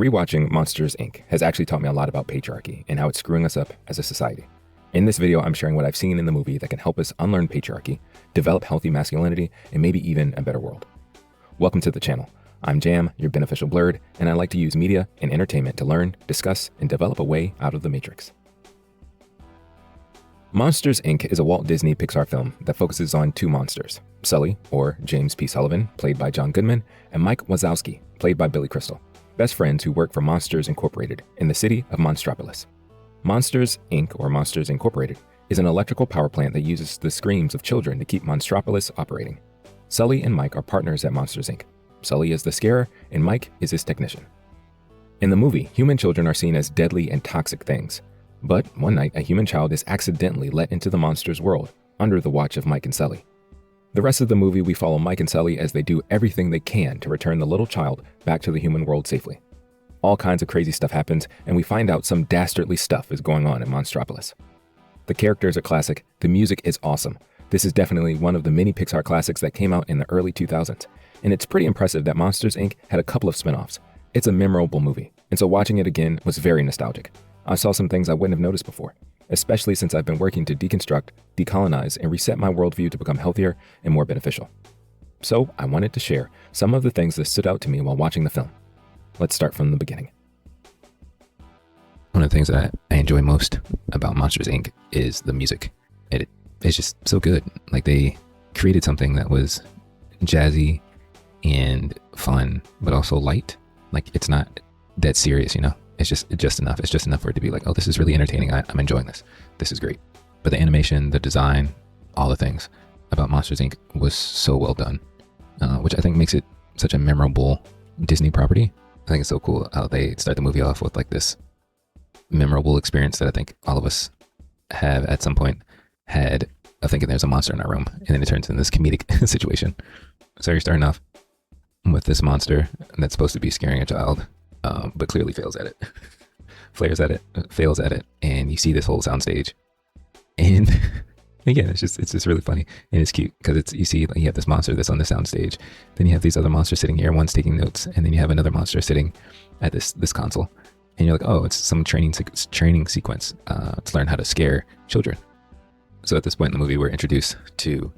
Rewatching Monsters, Inc. has actually taught me a lot about patriarchy and how it's screwing us up as a society. In this video, I'm sharing what I've seen in the movie that can help us unlearn patriarchy, develop healthy masculinity, and maybe even a better world. Welcome to the channel. I'm Jam, your beneficial Blerd, and I like to use media and entertainment to learn, discuss, and develop a way out of the matrix. Monsters, Inc. is a Walt Disney Pixar film that focuses on two monsters, Sully, or James P. Sullivan, played by John Goodman, and Mike Wazowski, played by Billy Crystal, best friends who work for Monsters Incorporated in the city of Monstropolis. Monsters, Inc., or Monsters Incorporated, is an electrical power plant that uses the screams of children to keep Monstropolis operating. Sully and Mike are partners at Monsters, Inc. Sully is the scarer, and Mike is his technician. In the movie, human children are seen as deadly and toxic things. But one night, a human child is accidentally let into the monster's world, under the watch of Mike and Sully. The rest of the movie, we follow Mike and Sully as they do everything they can to return the little child back to the human world safely. All kinds of crazy stuff happens, and we find out some dastardly stuff is going on in Monstropolis. The characters are classic, the music is awesome. This is definitely one of the many Pixar classics that came out in the early 2000s, and it's pretty impressive that Monsters, Inc. had a couple of spin-offs. It's a memorable movie, and so watching it again was very nostalgic. I saw some things I wouldn't have noticed before, especially since I've been working to deconstruct, decolonize, and reset my worldview to become healthier and more beneficial. So I wanted to share some of the things that stood out to me while watching the film. Let's start from the beginning. One of the things that I enjoy most about Monsters, Inc. is the music. It's just so good. Like, they created something that was jazzy and fun, but also light. Like, it's not that serious, you know? It's just enough. It's just enough for it to be like, oh, this is really entertaining. I'm enjoying this. This is great. But the animation, the design, all the things about Monsters, Inc. was so well done, which I think makes it such a memorable Disney property. I think it's so cool how they start the movie off with like this memorable experience that I think all of us have at some point had of thinking there's a monster in our room, and then it turns into this comedic situation. So you're starting off with this monster that's supposed to be scaring a child, but clearly fails at it, fails at it, and you see this whole soundstage, and again, it's just really funny, and it's cute because you see, like, you have this monster that's on the soundstage, then you have these other monsters sitting here, one's taking notes, and then you have another monster sitting at this console, and you're like, oh, it's some training sequence to learn how to scare children. So at this point in the movie, we're introduced to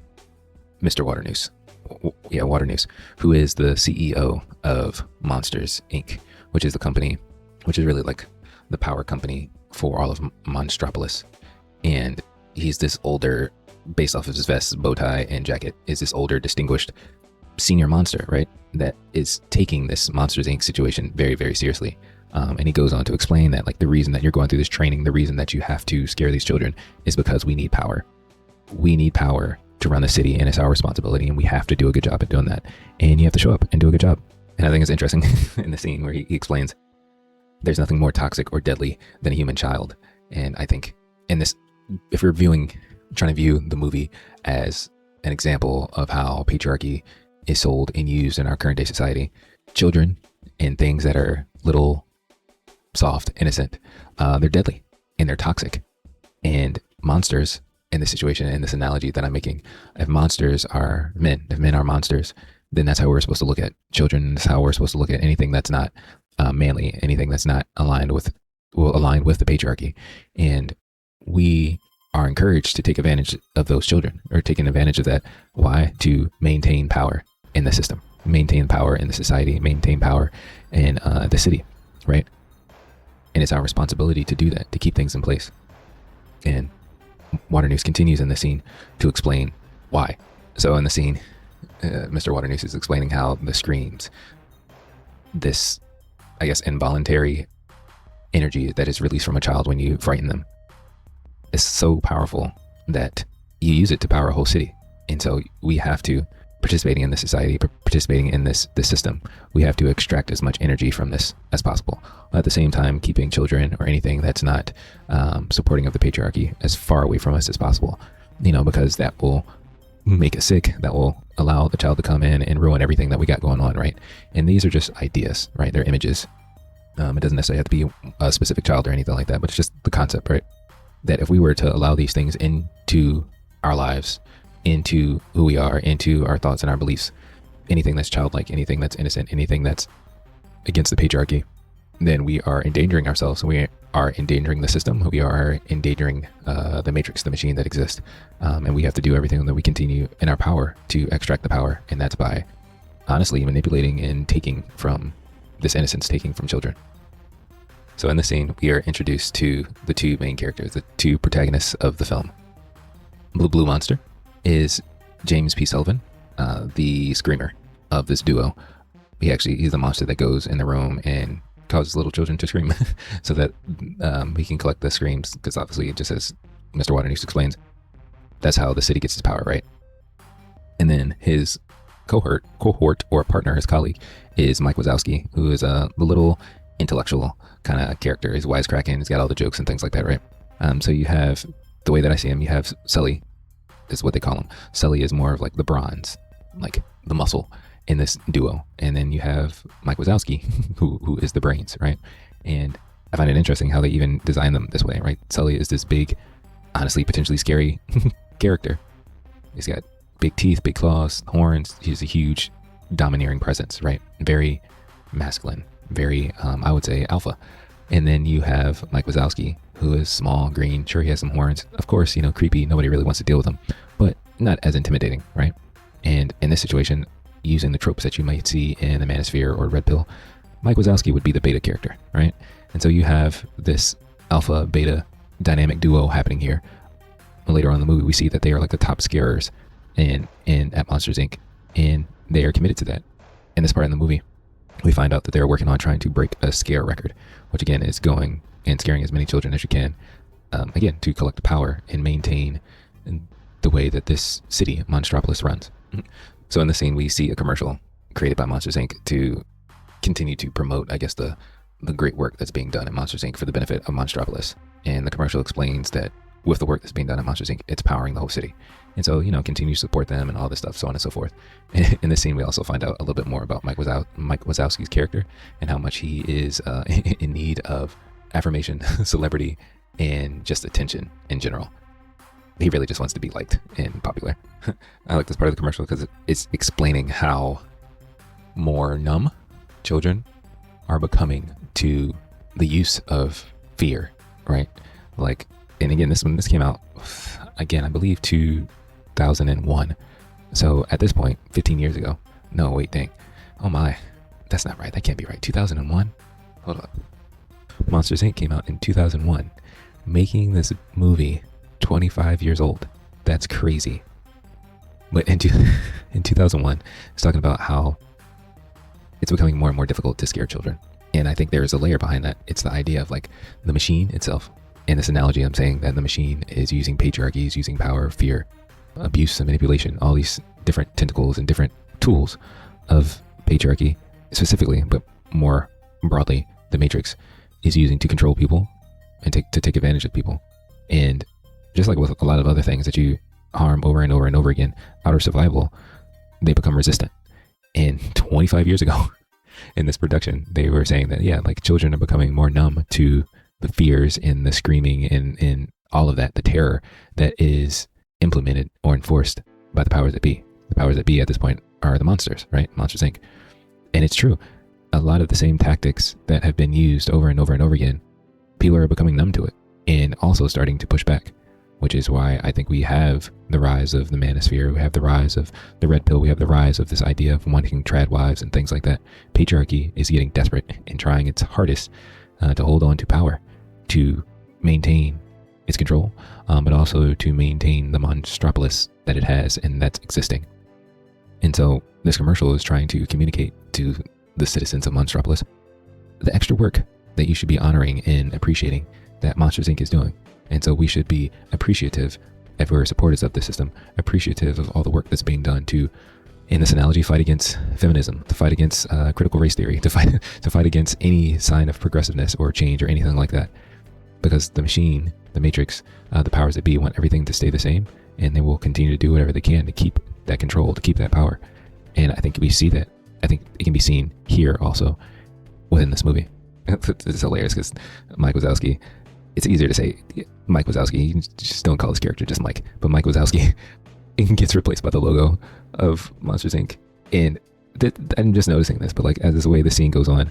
Mr. Waternoose. Waternoose, who is the CEO of Monsters, Inc., which is the company, which is really like the power company for all of Monstropolis. And he's this older, based off of his vest, bow tie, and jacket, is this older, distinguished senior monster, right? That is taking this Monsters, Inc. situation very, very seriously. And he goes on to explain that, like, the reason that you're going through this training, the reason that you have to scare these children is because we need power. We need power to run the city, and it's our responsibility, and we have to do a good job at doing that. And you have to show up and do a good job. And I think it's interesting in the scene where he explains there's nothing more toxic or deadly than a human child. And I think in this, if we're trying to view the movie as an example of how patriarchy is sold and used in our current day society, children and things that are little, soft, innocent, they're deadly and they're toxic. And monsters, in this situation, in this analogy that I'm making, if monsters are men, if men are monsters, then that's how we're supposed to look at children. That's how we're supposed to look at anything that's not manly, anything that's not aligned with the patriarchy. And we are encouraged to take advantage of those children, or taking advantage of that. Why? To maintain power in the system, maintain power in the society, maintain power in the city, right? And it's our responsibility to do that, to keep things in place. And Waternoose continues in the scene to explain why. So in the scene, Mr. Waternoose is explaining how the screams, this, I guess, involuntary energy that is released from a child when you frighten them, is so powerful that you use it to power a whole city. And so we have to, participating in this society, participating in this system, we have to extract as much energy from this as possible. At the same time, keeping children or anything that's not supporting of the patriarchy as far away from us as possible, you know, because that will make us sick, that will allow the child to come in and ruin everything that we got going on, right? And these are just ideas, right? They're images. It doesn't necessarily have to be a specific child or anything like that, but it's just the concept, right? That if we were to allow these things into our lives, into who we are, into our thoughts and our beliefs, anything that's childlike, anything that's innocent, anything that's against the patriarchy, then we are endangering ourselves. We are endangering the system. We are endangering the matrix, the machine that exists. And we have to do everything that we continue in our power to extract the power. And that's by honestly manipulating and taking from this innocence, taking from children. So in the scene, we are introduced to the two main characters, the two protagonists of the film. Blue Monster is James P. Sullivan, the screamer of this duo. He's the monster that goes in the room and causes little children to scream so that he can collect the screams, because obviously, just as Mr. Waternoose explains, that's how the city gets its power, right? And then his cohort or partner, his colleague, is Mike Wazowski, who is the little intellectual kind of character. He's wisecracking, he's got all the jokes and things like that, right? So you have, the way that I see him, you have Sully, is what they call him. Sully is more of like the bronze, like the muscle in this duo. And then you have Mike Wazowski, who is the brains, right? And I find it interesting how they even design them this way, right? Sully is this big, honestly, potentially scary character. He's got big teeth, big claws, horns. He's a huge, domineering presence, right? Very masculine, very, I would say, alpha. And then you have Mike Wazowski, who is small, green. Sure, he has some horns. Of course, creepy. Nobody really wants to deal with him, but not as intimidating, right? And in this situation, using the tropes that you might see in the Manosphere or Red Pill, Mike Wazowski would be the beta character, right? And so you have this alpha beta dynamic duo happening here. Later on in the movie, we see that they are like the top scarers at Monsters Inc. And they are committed to that. In this part of the movie, we find out that they're working on trying to break a scare record, which again is going and scaring as many children as you can, again, to collect power and maintain the way that this city, Monstropolis, runs. So in the scene, we see a commercial created by Monsters Inc. to continue to promote, I guess, the great work that's being done at Monsters Inc. for the benefit of Monstropolis. And the commercial explains that with the work that's being done at Monsters Inc., it's powering the whole city. And so, continue to support them and all this stuff, so on and so forth. In this scene, we also find out a little bit more about Mike Wazowski's character and how much he is in need of affirmation, celebrity, and just attention in general. He really just wants to be liked and popular. I like this part of the commercial because it's explaining how more numb children are becoming to the use of fear, right? Like, and again, this came out, again, I believe 2001. So at this point, 15 years ago. No, wait, dang. Oh my, that's not right. That can't be right. 2001? Hold up. Monsters Inc. came out in 2001, making this movie 25 years old. That's crazy. But in 2001, it's talking about how it's becoming more and more difficult to scare children. And I think there is a layer behind that. It's the idea of like the machine itself. In this analogy, I'm saying that the machine is using patriarchy, is using power, fear, abuse, and manipulation, all these different tentacles and different tools of patriarchy specifically, but more broadly, the matrix is using to control people and to take advantage of people. And just like with a lot of other things that you harm over and over and over again, out of survival, they become resistant. And 25 years ago in this production, they were saying that, yeah, like children are becoming more numb to the fears and the screaming and all of that, the terror that is implemented or enforced by the powers that be. The powers that be at this point are the monsters, right? Monsters Inc. And it's true. A lot of the same tactics that have been used over and over and over again, people are becoming numb to it and also starting to push back, which is why I think we have the rise of the manosphere, we have the rise of the red pill, we have the rise of this idea of wanting trad wives and things like that. Patriarchy is getting desperate and trying its hardest to hold on to power, to maintain its control, but also to maintain the monstropolis that it has and that's existing. And so this commercial is trying to communicate to the citizens of Monstropolis the extra work that you should be honoring and appreciating that Monsters Inc. is doing. And so we should be appreciative, if we're supporters of the system, appreciative of all the work that's being done to, in this analogy, fight against feminism, to fight against critical race theory, to fight against any sign of progressiveness or change or anything like that. Because the machine, the matrix, the powers that be want everything to stay the same, and they will continue to do whatever they can to keep that control, to keep that power. And I think we see that. I think it can be seen here also within this movie. It's hilarious because Mike Wazowski, it's easier to say Mike Wazowski, you just don't call his character just Mike, but Mike Wazowski gets replaced by the logo of Monsters Inc. And I'm just noticing this, but like as the way the scene goes on,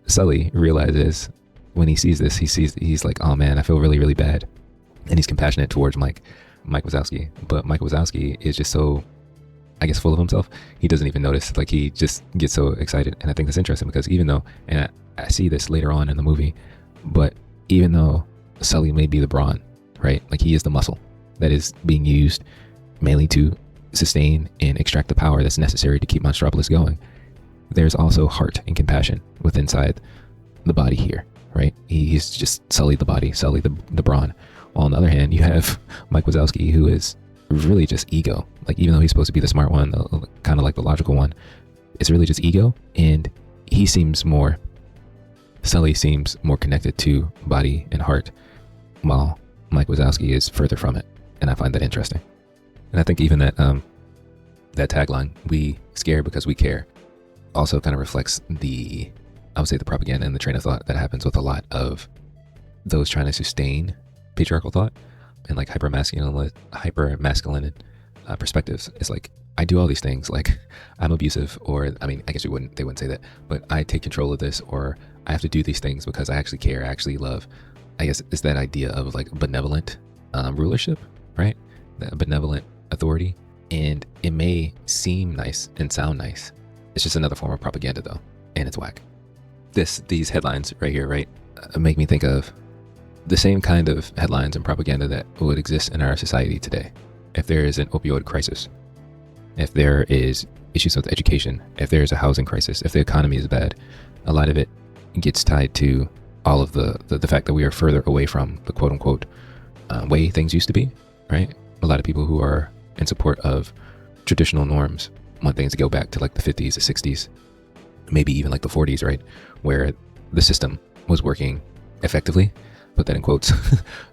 Sully realizes when he sees this, he's like, oh man, I feel really, really bad. And he's compassionate towards Mike Wazowski. But Mike Wazowski is just so, I guess, full of himself. He doesn't even notice. Like, he just gets so excited. And I think that's interesting because even though, and I see this later on in the movie, but even though Sully may be the brawn, right? Like, he is the muscle that is being used mainly to sustain and extract the power that's necessary to keep Monstropolis going. There's also heart and compassion within inside the body here, right? He's just Sully the body, Sully the brawn. While on the other hand, you have Mike Wazowski, who is really just ego. Like, even though he's supposed to be the smart one, kind of like the logical one, it's really just ego. And Sully seems more connected to body and heart, while Mike Wazowski is further from it. And I find that interesting. And I think even that tagline, "We scare because we care," also kind of reflects the propaganda and the train of thought that happens with a lot of those trying to sustain patriarchal thought and like hyper masculine perspectives. It's like, I do all these things, like I'm abusive, or I mean, I guess they wouldn't say that, but I take control of this, or I have to do these things because I actually care, I actually love. I guess it's that idea of like benevolent rulership, right? That benevolent authority. And it may seem nice and sound nice. It's just another form of propaganda though, and it's whack. These headlines right here, right, make me think of the same kind of headlines and propaganda that would exist in our society today. If there is an opioid crisis, if there is issues with education, if there is a housing crisis, if the economy is bad, a lot of it gets tied to all of the fact that we are further away from the quote unquote way things used to be, right? A lot of people who are in support of traditional norms want things to go back to like the 50s, the 60s, maybe even like the 40s, right? Where the system was working effectively, put that in quotes,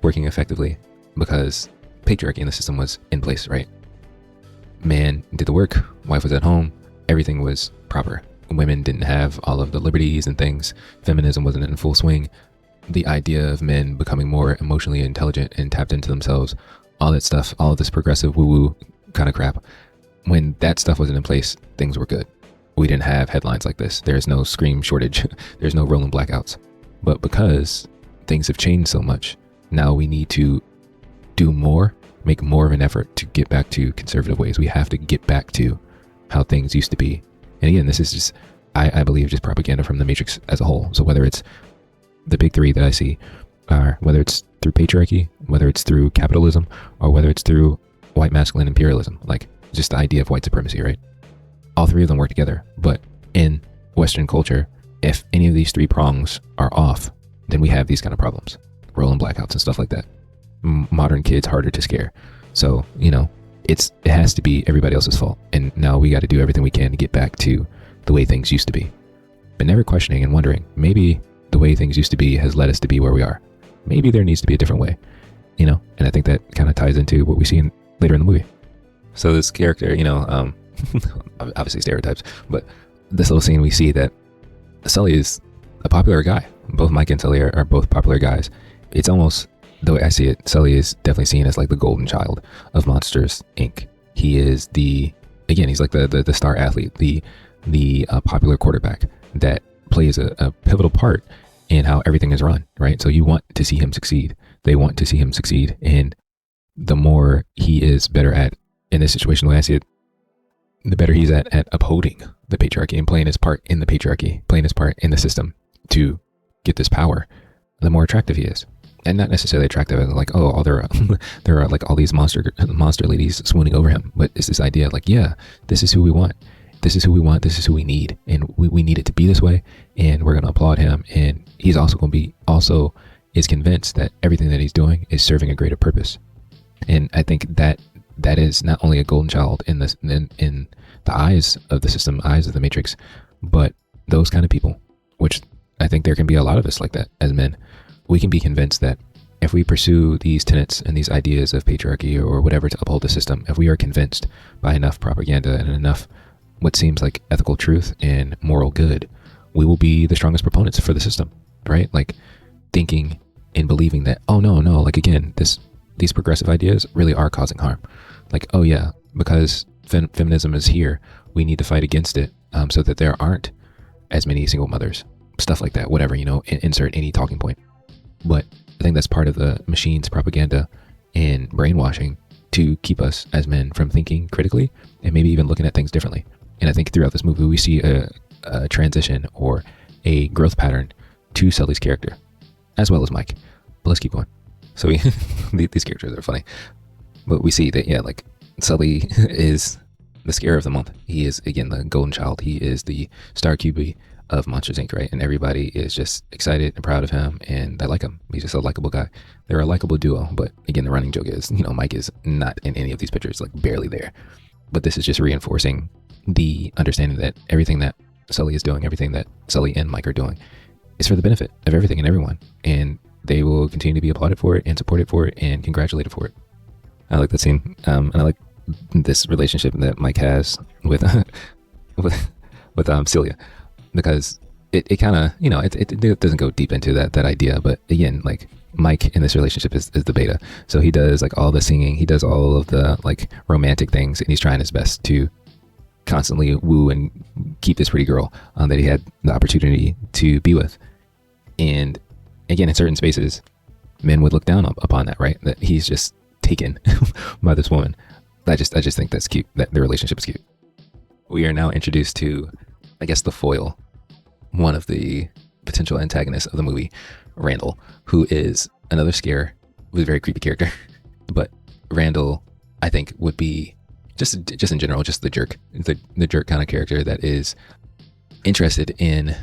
working effectively, because patriarchy in the system was in place, right? Man did the work, wife was at home, everything was proper. Women didn't have all of the liberties and things. Feminism wasn't in full swing. The idea of men becoming more emotionally intelligent and tapped into themselves, all that stuff, all of this progressive woo-woo kind of crap. When that stuff wasn't in place, things were good. We didn't have headlines like this. There's no scream shortage. There's no rolling blackouts. But because things have changed so much, now we need to do more, make more of an effort to get back to conservative ways. We have to get back to how things used to be. And again, this is just, I believe, just propaganda from the Matrix as a whole. So whether it's the big three that I see, are whether it's through patriarchy, whether it's through capitalism, or whether it's through white masculine imperialism, like just the idea of white supremacy, right? All three of them work together. But in Western culture, if any of these three prongs are off, then we have these kind of problems, rolling blackouts and stuff like that. Modern kids harder to scare. So, it has to be everybody else's fault. And now we got to do everything we can to get back to the way things used to be. But never questioning and wondering, maybe the way things used to be has led us to be where we are. Maybe there needs to be a different way, and I think that kind of ties into what we see later in the movie. So this character, obviously stereotypes, but this little scene we see that Sully is a popular guy. Both Mike and Sully are both popular guys. It's almost, the way I see it, Sully is definitely seen as like the golden child of Monsters, Inc. He is he's like the star athlete, the popular quarterback that plays a pivotal part in how everything is run, right? So you want to see him succeed. They want to see him succeed. And the more he is better at, in this situation, the way I see it, the better he's at upholding the patriarchy and playing his part in the patriarchy, playing his part in the system to get this power, the more attractive he is. And not necessarily attractive as like, oh, there are like all these monster ladies swooning over him. But it's this idea like, yeah, this is who we want. This is who we want. This is who we need. And we need it to be this way. And we're going to applaud him. And he's also going to is convinced that everything that he's doing is serving a greater purpose. And I think that is not only a golden child in the eyes of the system, eyes of the Matrix, but those kind of people, which I think there can be a lot of us like that as men. We can be convinced that if we pursue these tenets and these ideas of patriarchy or whatever to uphold the system, if we are convinced by enough propaganda and enough what seems like ethical truth and moral good, we will be the strongest proponents for the system, right? Like thinking and believing that, oh no, like again, these progressive ideas really are causing harm. Like, oh yeah, because feminism is here, we need to fight against it so that there aren't as many single mothers, stuff like that, whatever, insert any talking point. But I think that's part of the machine's propaganda and brainwashing to keep us as men from thinking critically and maybe even looking at things differently. And I think throughout this movie, we see a transition or a growth pattern to Sully's character, as well as Mike. But let's keep going. So these characters are funny. But we see that, yeah, like Sully is the scare of the month. He is, again, the golden child. He is the star QB of Monsters, Inc., right? And everybody is just excited and proud of him, and they like him. He's just a likable guy. They're a likable duo. But again, the running joke is, Mike is not in any of these pictures, like barely there. But this is just reinforcing the understanding that everything that Sully is doing, everything that Sully and Mike are doing is for the benefit of everything and everyone. And they will continue to be applauded for it and supported for it and congratulated for it. I like that scene. And I like this relationship that Mike has with Celia, because it kind of, it doesn't go deep into that idea. But again, like Mike in this relationship is the beta. So he does like all the singing, he does all of the like romantic things, and he's trying his best to constantly woo and keep this pretty girl that he had the opportunity to be with. And again, in certain spaces, men would look down upon that, right? That he's just taken by this woman. I just think that's cute, that the relationship is cute. We are now introduced to, I guess, the foil, one of the potential antagonists of the movie, Randall, who is another scare with a very creepy character. But Randall, I think, would be just in general, just the jerk kind of character that is interested in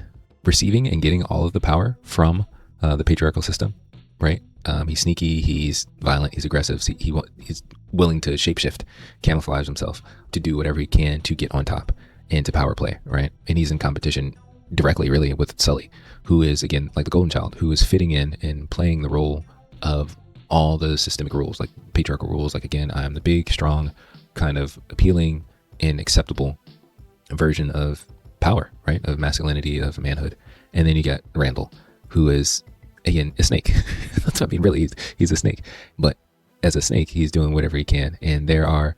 receiving and getting all of the power from the patriarchal system, right? He's sneaky, he's violent, he's aggressive. He's willing to shapeshift, camouflage himself to do whatever he can to get on top and to power play, right? And he's in competition directly, really, with Sully, who is, again, like the golden child, who is fitting in and playing the role of all the systemic rules, like patriarchal rules. Like, again, I'm the big, strong, kind of appealing and acceptable version of power, right? Of masculinity, of manhood. And then you got Randall, who is, again, a snake. That's what I mean, really, he's a snake. But as a snake, he's doing whatever he can. And there are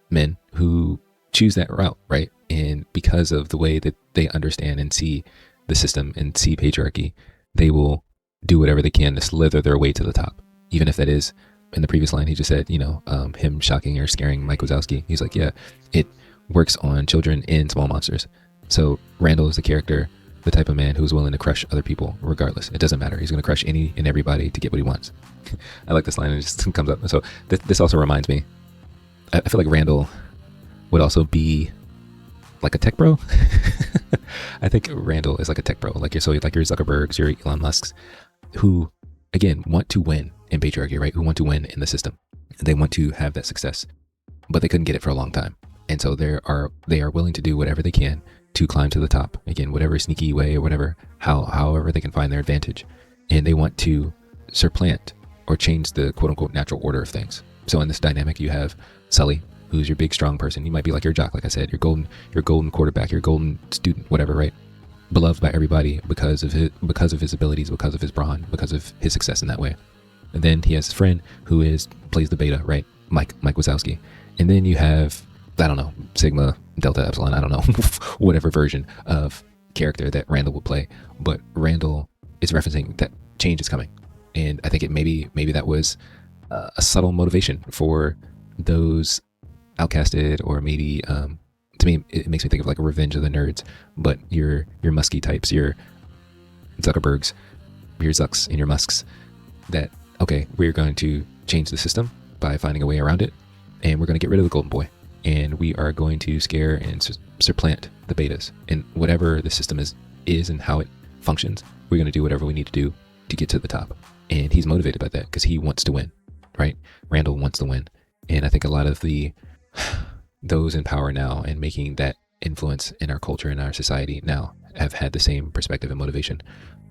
men who choose that route, right? And because of the way that they understand and see the system and see patriarchy, they will do whatever they can to slither their way to the top. Even if that is, in the previous line, he just said, him shocking or scaring Mike Wazowski. He's like, yeah, it works on children and small monsters. So Randall is the character, the type of man who's willing to crush other people regardless. It doesn't matter. He's going to crush any and everybody to get what he wants. I like this line, and it just comes up. So this also reminds me, I feel like Randall would also be like a tech bro. I think Randall is like a tech bro, like your Zuckerbergs, your Elon Musks, who, again, want to win in patriarchy, right? Who want to win in the system. They want to have that success, but they couldn't get it for a long time. And so they are willing to do whatever they can to climb to the top. Again, whatever sneaky way or whatever, however they can find their advantage. And they want to supplant or change the quote unquote natural order of things. So in this dynamic, you have Sully, who's your big, strong person. He might be like your jock, like I said, your golden quarterback, your golden student, whatever, right? Beloved by everybody because of his abilities, because of his brawn, because of his success in that way. And then he has his friend who plays the beta, right? Mike Wazowski. And then you have, I don't know, Sigma, Delta, Epsilon, I don't know, whatever version of character that Randall will play. But Randall is referencing that change is coming. And I think maybe that was a subtle motivation for those outcasted, or maybe to me it makes me think of like a Revenge of the Nerds, but your musky types, your Zuckerbergs, your Zucks and your Musks, that okay, we're going to change the system by finding a way around it, and we're going to get rid of the golden boy, and we are going to scare and supplant the betas, and whatever the system is and how it functions, we're going to do whatever we need to do to get to the top. And he's motivated by that because he wants to win, right? Randall wants to win. And I think a lot of those in power now and making that influence in our culture and our society now have had the same perspective and motivation.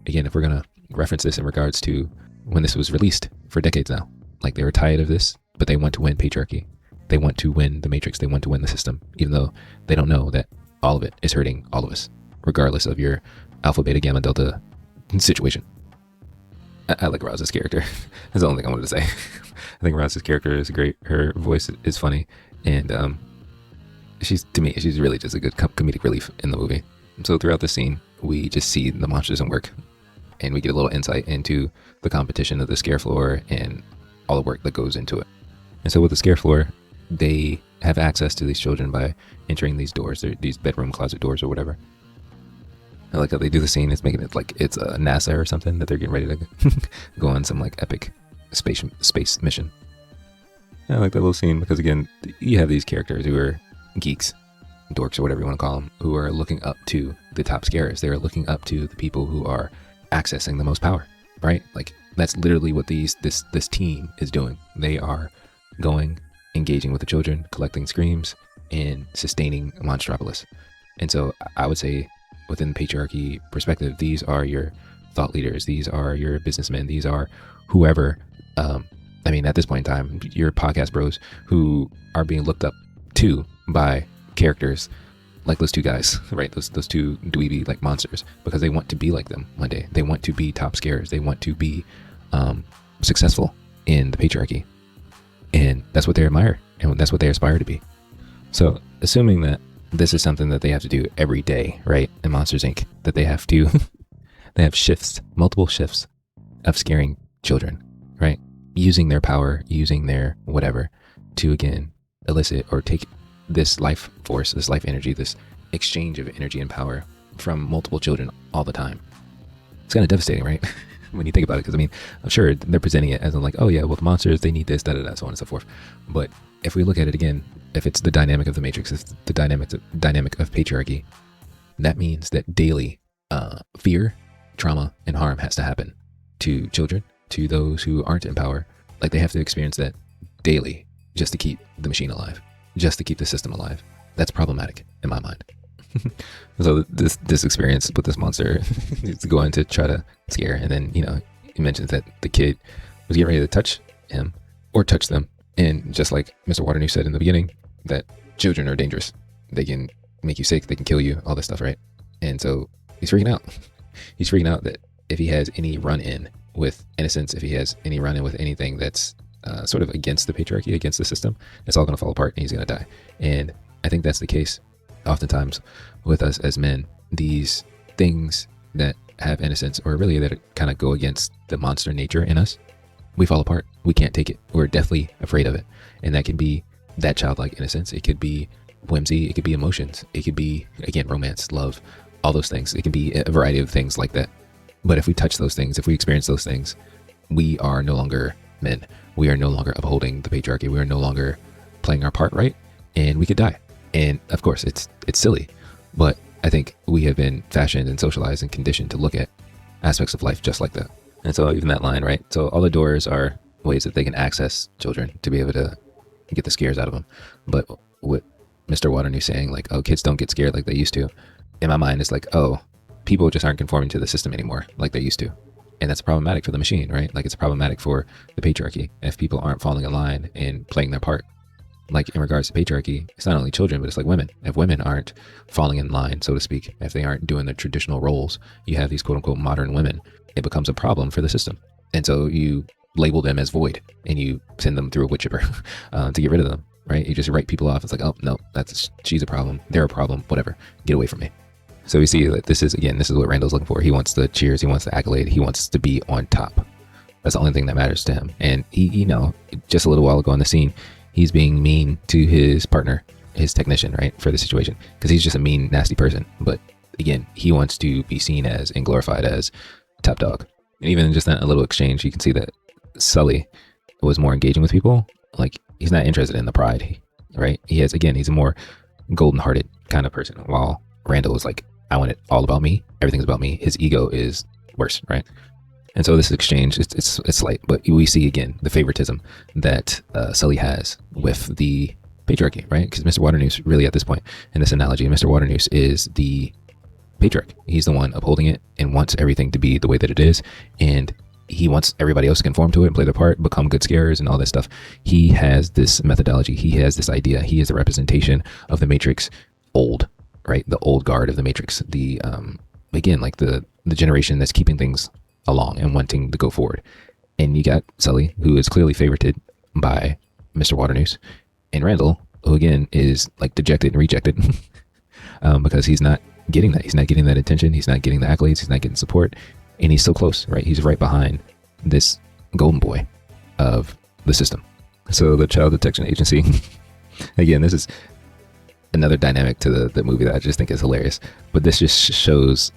Again, if we're going to reference this in regards to when this was released for decades now, like they were tired of this, but they want to win patriarchy. They want to win the matrix. They want to win the system, even though they don't know that all of it is hurting all of us, regardless of your alpha, beta, gamma, delta situation. I like Roz's character. That's the only thing I wanted to say. I think Roz's character is great. Her voice is funny. And she's really just a good comedic relief in the movie. So throughout the scene, we just see the monsters in work, and we get a little insight into the competition of the scare floor and all the work that goes into it. And so with the scare floor, they have access to these children by entering these doors, these bedroom closet doors or whatever. I like how they do the scene. It's making it like it's a NASA or something that they're getting ready to go on some like epic space mission. I like that little scene because, again, you have these characters who are geeks, dorks, or whatever you want to call them, who are looking up to the top scarers. They're looking up to the people who are accessing the most power, right? Like, that's literally what this team is doing. They are going, engaging with the children, collecting screams, and sustaining Monstropolis. And so I would say, within the patriarchy perspective, these are your thought leaders. These are your businessmen. These are whoever, at this point in time, your podcast bros who are being looked up to by characters like those two guys, right? Those two dweeby like monsters, because they want to be like them one day. They want to be top scarers. They want to be successful in the patriarchy. And that's what they admire, and that's what they aspire to be. So assuming that this is something that they have to do every day, right? In Monsters Inc., that they have to, they have shifts, multiple shifts of scaring children, right? Using their power, using their whatever to, again, elicit or take this life force, this life energy, this exchange of energy and power from multiple children all the time. It's kind of devastating, right? When you think about it, because I'm sure they're presenting it as in like, oh yeah, well, the monsters, they need this, so on and so forth. But if we look at it again, if it's the dynamic of the Matrix, it's the dynamic of patriarchy, that means that daily fear, trauma, and harm has to happen to children, to those who aren't in power. Like, they have to experience that daily just to keep the machine alive, just to keep the system alive. That's problematic in my mind. So this experience with this monster is going to try to scare, and then he mentions that the kid was getting ready to touch him or touch them, and just like Mr. Waternew said in the beginning, that children are dangerous. They can make you sick, they can kill you, all this stuff, right? And so he's freaking out. He's freaking out that if he has any run-in with innocence, if he has any run-in with anything that's sort of against the patriarchy, against the system, it's all going to fall apart and he's going to die. And I think that's the case oftentimes with us as men. These things that have innocence, or really that kind of go against the monster nature in us, we fall apart. We can't take it. We're deathly afraid of it. And that can be that childlike innocence. It could be whimsy. It could be emotions. It could be, again, romance, love, all those things. It can be a variety of things like that. But if we touch those things, if we experience those things, we are no longer men. We are no longer upholding the patriarchy. We are no longer playing our part right, and we could die. And of course, it's silly, but I think we have been fashioned and socialized and conditioned to look at aspects of life just like that. And so even that line, right? So all the doors are ways that they can access children to be able to get the scares out of them. But what Mr. Waternew saying, like, oh, kids don't get scared like they used to, in my mind is like, oh, people just aren't conforming to the system anymore like they used to. And that's problematic for the machine, right? Like, it's problematic for the patriarchy if people aren't falling in line and playing their part. Like, in regards to patriarchy, it's not only children, but it's like women. If women aren't falling in line, so to speak, if they aren't doing their traditional roles, you have these quote unquote modern women, it becomes a problem for the system. And so you label them as void and you send them through a wood chipper to get rid of them, right? You just write people off. It's like, oh, no, she's a problem. They're a problem, whatever. Get away from me. So we see that this is what Randall's looking for. He wants the cheers. He wants the accolade. He wants to be on top. That's the only thing that matters to him. And he, just a little while ago in the scene, he's being mean to his partner, his technician, right, for the situation, because he's just a mean, nasty person. But again, he wants to be seen as and glorified as top dog. And even just that a little exchange, you can see that Sully was more engaging with people. Like, he's not interested in the pride, right? He's a more golden-hearted kind of person, while Randall is like, I want it all about me. Everything's about me. His ego is worse, right? And so this exchange, it's slight, but we see again the favoritism that Sully has with the patriarchy, right? Because Mr. Waternoose, really at this point in this analogy, Mr. Waternoose is the patriarch. He's the one upholding it and wants everything to be the way that it is. And he wants everybody else to conform to it and play their part, become good scarers and all that stuff. He has this methodology. He has this idea. He is a representation of the Matrix old, right? The old guard of the Matrix. The, again, like the generation that's keeping things along and wanting to go forward. And you got Sully, who is clearly favorited by Mr. Waternoose, and Randall, who again is like dejected and rejected because he's not getting that. He's not getting that attention. He's not getting the accolades. He's not getting support. And he's so close, right? He's right behind this golden boy of the system. So the Child Detection Agency, again, this is another dynamic to the movie that I just think is hilarious. But this just shows,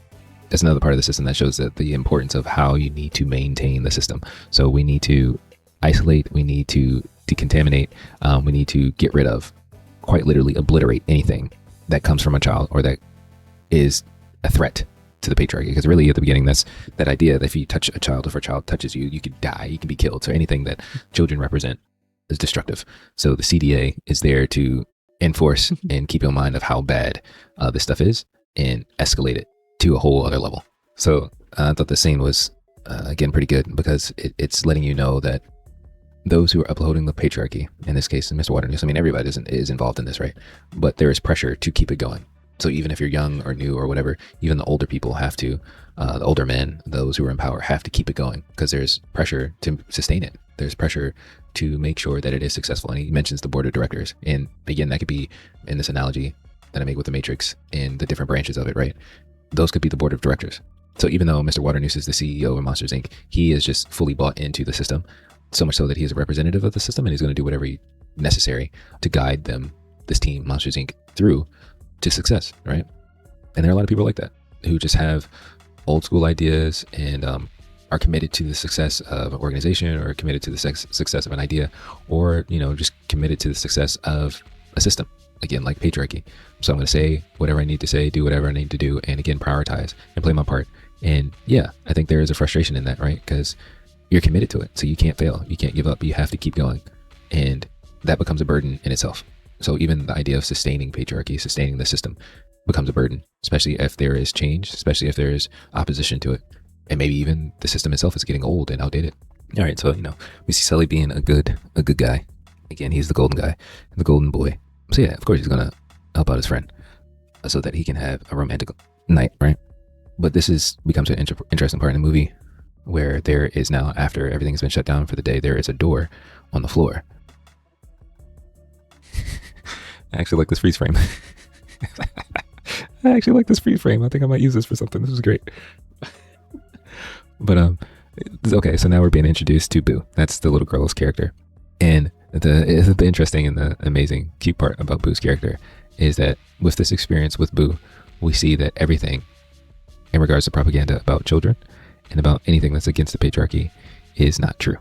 it's another part of the system that shows that the importance of how you need to maintain the system. So we need to isolate, we need to decontaminate, we need to get rid of, quite literally obliterate anything that comes from a child or that is a threat to the patriarchy. Because really at the beginning, that's that idea that if you touch a child, if a child touches you, you could die, you can be killed. So anything that children represent is destructive. So the CDA is there to enforce and keep in mind of how bad this stuff is and escalate it to a whole other level. So I thought the scene was, again, pretty good because it's letting you know that those who are upholding the patriarchy, in this case, Mr. Waternoose, I mean, everybody is involved in this, right? But there is pressure to keep it going. So even if you're young or new or whatever, even the older people have to, the older men, those who are in power, have to keep it going because there's pressure to sustain it. There's pressure to make sure that it is successful. And he mentions the board of directors. And again, that could be, in this analogy that I make with the Matrix and the different branches of it, right? Those could be the board of directors. So even though Mr. Waternoose is the CEO of Monsters, Inc., he is just fully bought into the system, so much so that he is a representative of the system and he's going to do whatever necessary to guide them, this team, Monsters, Inc., through to success, right? And there are a lot of people like that who just have old school ideas and are committed to the success of an organization or committed to the success of an idea, or, you know, just committed to the success of a system, again, like patriarchy. So I'm going to say whatever I need to say, do whatever I need to do, and again, prioritize and play my part. And yeah, I think there is a frustration in that, right? Because you're committed to it, so you can't fail, you can't give up, you have to keep going, and that becomes a burden in itself. So even the idea of sustaining patriarchy, sustaining the system, becomes a burden, especially if there is change, especially if there is opposition to it, and maybe even the system itself is getting old and outdated. All right, so, you know, we see Sully being a good guy. Again, he's the golden guy, the golden boy. So yeah, of course he's gonna help out his friend so that he can have a romantic night, right? But this becomes an interesting part in the movie where there is now, after everything's been shut down for the day, there is a door on the floor. I actually like this freeze frame. I actually like this freeze frame. I think I might use this for something. This is great. But okay, so now we're being introduced to Boo. That's the little girl's character. And the interesting and the amazing cute part about Boo's character is that with this experience with Boo, we see that everything in regards to propaganda about children and about anything that's against the patriarchy is not true,